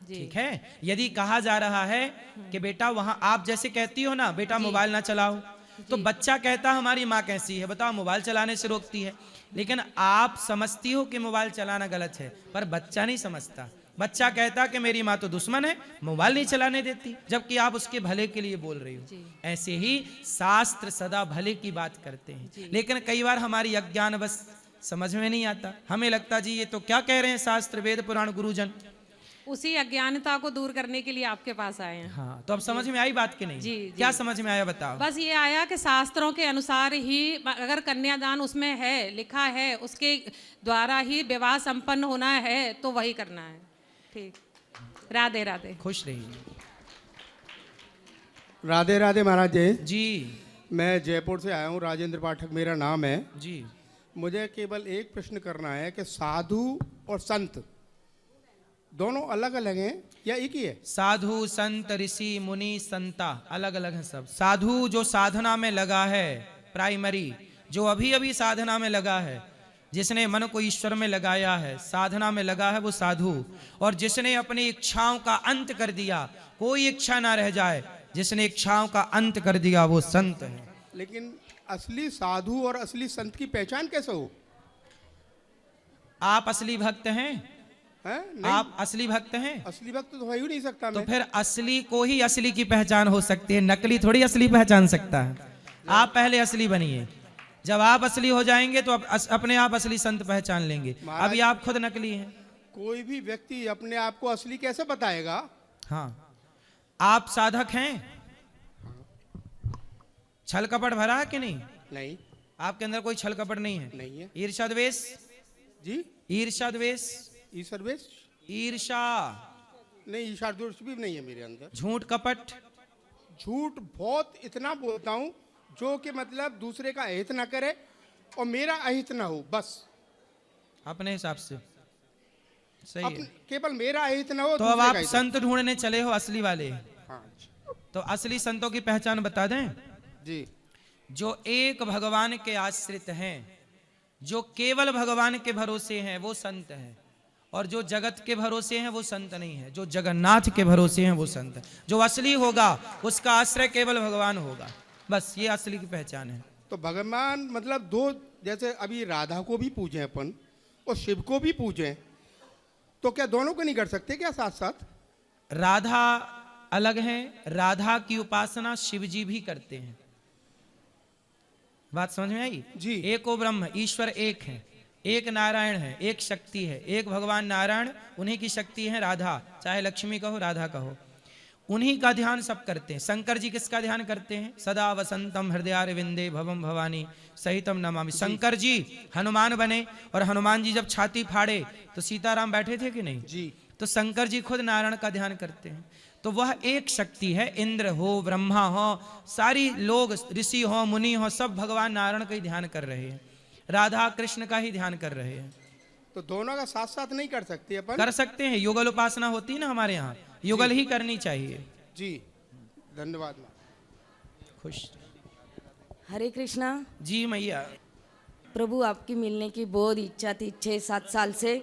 ठीक है? यदि कहा जा रहा है कि बेटा वहां आप जैसे कहती हो ना बेटा मोबाइल ना चलाओ, तो बच्चा कहता हमारी माँ कैसी है बताओ, मोबाइल चलाने से रोकती है। लेकिन आप समझती हो कि मोबाइल चलाना गलत है, पर बच्चा नहीं समझता। बच्चा कहता कि मेरी माँ तो दुश्मन है, मोबाइल नहीं चलाने देती, जबकि आप उसके भले के लिए बोल रही हो। ऐसे ही शास्त्र सदा भले की बात करते हैं, लेकिन कई बार हमारी अज्ञान बस समझ में नहीं आता। हमें लगता जी ये तो क्या कह रहे हैं शास्त्र वेद पुराण गुरुजन। उसी अज्ञानता को दूर करने के लिए आपके पास आए हैं। हाँ, तो अब समझ में आई बात कि नहीं? जी। क्या समझ में आया बताओ? बस ये आया कि शास्त्रों के अनुसार ही अगर कन्यादान उसमें है, लिखा है, उसके द्वारा ही विवाह संपन्न होना है तो वही करना है। ठीक, राधे राधे। खुश रहिए। राधे राधे महाराज जी। मैं जयपुर से आया हूँ, राजेंद्र पाठक मेरा नाम है जी। मुझे केवल एक प्रश्न करना है कि साधु और संत दोनों अलग अलग हैं या एक ही है? साधु, संत, ऋषि, मुनि, संता अलग अलग हैं सब। साधु जो साधना में लगा है, प्राइमरी, जो अभी अभी साधना में लगा है, जिसने मन को ईश्वर में लगाया है, साधना में लगा है, वो साधु। और जिसने अपनी इच्छाओं का अंत कर दिया, कोई इच्छा ना रह जाए, जिसने इच्छाओं का अंत कर दिया, वो संत है। लेकिन असली साधु और असली संत की पहचान कैसे हो? आप असली भक्त हैं? आप असली भक्त हैं? असली भक्त तो हो ही नहीं सकता तो मैं। फिर असली को ही असली की पहचान हो सकती है, नकली थोड़ी असली पहचान सकता है। आप पहले असली बनिए, जब आप असली हो जाएंगे तो अपने आप असली संत पहचान लेंगे। अभी आप खुद नकली हैं। कोई भी व्यक्ति अपने आप को असली कैसे बताएगा? हाँ, आप साधक हैं? छल कपट भरा है कि नहीं? नहीं। आपके अंदर कोई छल कपट नहीं है? नहीं है। ईर्ष्या द्वेष? जी। ईर्ष्या द्वेष? ईर्ष्या द्वेष? ईर्ष्या नहीं, ईर्ष्या द्वेष भी नहीं है मेरे अंदर। झूठ कपट? झूठ बहुत इतना बोलता हूँ जो कि मतलब दूसरे का अहित ना करे और मेरा अहित ना हो, बस अपने हिसाब से सही है। केवल मेरा अहित ना हो। तो अब आप संत ढूंढने चले हो असली वाले। हाँ। तो असली संतों की पहचान बता दें जी। जो एक भगवान के आश्रित हैं, जो केवल भगवान के भरोसे हैं, वो संत हैं। और जो जगत के भरोसे हैं वो संत नहीं है, जो जगन्नाथ के भरोसे हैं वो संत है। जो असली होगा उसका आश्रय केवल भगवान होगा, बस ये असली की पहचान है। तो भगवान मतलब दो, जैसे अभी राधा को भी पूजें अपन और शिव को भी पूजें, तो क्या दोनों को नहीं कर सकते क्या साथ साथ? राधा अलग है, राधा की उपासना शिव जी भी करते हैं। बात समझ में आई जी। एको ब्रह्म, ईश्वर एक है, एक नारायण है, एक शक्ति है, एक भगवान नारायण, उन्हीं की शक्ति है राधा, चाहे लक्ष्मी कहो राधा कहो, उन्हीं का ध्यान सब करते हैं। शंकर जी किसका ध्यान करते हैं? सदा वसंतम हृदयारविंदे भवम भवानी सहितम नमामि। शंकर जी हनुमान बने और हनुमान जी जब छाती फाड़े तो सीताराम बैठे थे कि नहीं जी? तो शंकर जी खुद नारायण का ध्यान करते हैं। तो वह एक शक्ति है, इंद्र हो, ब्रह्मा हो, सारी लोग ऋषि हो, मुनि हो, सब भगवान नारायण का ही ध्यान कर रहे हैं, राधा कृष्ण का ही ध्यान कर रहे हैं। तो दोनों का साथ साथ नहीं कर सकते अपन? कर सकते हैं, युगल उपासना होती है ना हमारे यहाँ, युगल ही करनी चाहिए। जी, धन्यवाद। खुश। हरे कृष्णा। जी मैया। प्रभु आपकी मिलने की बहुत इच्छा थी 6-7 साल से।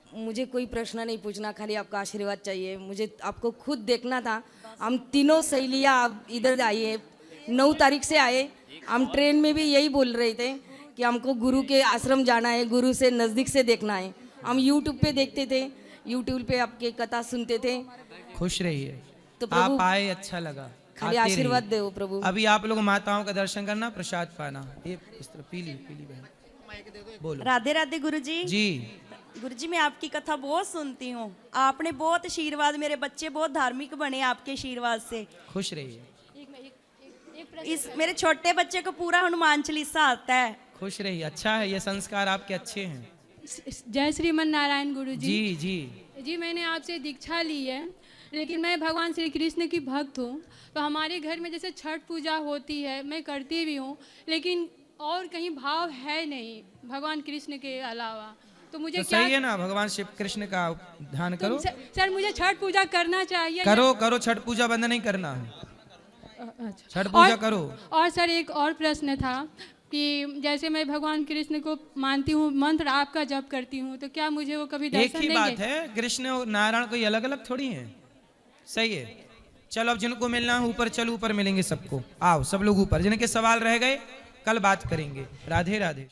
मुझे कोई प्रश्न नहीं पूछना, खाली आपका आशीर्वाद चाहिए। मुझे आपको खुद देखना था। हम तीनों सहेलियाँ आप इधर आइए, 9 तारीख से आए। हम ट्रेन में भी यही बोल रहे थे कि हमको गुरु के आश्रम जाना है, गुरु से नज़दीक से देखना है। हम यूट्यूब पे देखते थे, यूट्यूब पे आपके कथा सुनते थे। खुश रहिए। तो प्रभु आप आए, अच्छा लगा। खाली आशीर्वाद दो प्रभु। अभी आप लोग माताओं का दर्शन करना, प्रसाद पाना। ये इस तरह पीली बहन बोलो। राधे राधे गुरुजी। जी गुरुजी, मैं आपकी कथा बहुत सुनती हूँ। आपने बहुत आशीर्वाद, मेरे बच्चे बहुत धार्मिक बने आपके आशीर्वाद से। खुश रहिए। इस मेरे छोटे बच्चे को पूरा हनुमान चालीसा आता है। खुश रहिए, अच्छा है, ये संस्कार आपके अच्छे हैं। जय श्रीमन नारायण गुरु जी। जी जी जी, मैंने आपसे दीक्षा ली है, लेकिन मैं भगवान श्री कृष्ण की भक्त हूँ। तो हमारे घर में जैसे छठ पूजा होती है, मैं करती भी हूँ, लेकिन और कहीं भाव है नहीं भगवान कृष्ण के अलावा। तो मुझे तो क्या सही है ना, भगवान शिव कृष्ण का ध्यान करो। सर मुझे छठ पूजा करना चाहिए? करो करो, छठ पूजा बंद नहीं करना है, छठ पूजा करो। और सर एक और प्रश्न था कि जैसे मैं भगवान कृष्ण को मानती हूँ, मंत्र आपका जप करती हूँ, तो क्या मुझे वो कभी दर्शन एक ही देंगे? बात है, कृष्ण और नारायण कोई अलग अलग थोड़ी है। सही है, चलो अब जिनको मिलना है ऊपर चलो, ऊपर मिलेंगे सबको। आओ सब लोग ऊपर, जिनके सवाल रह गए कल बात करेंगे। राधे राधे।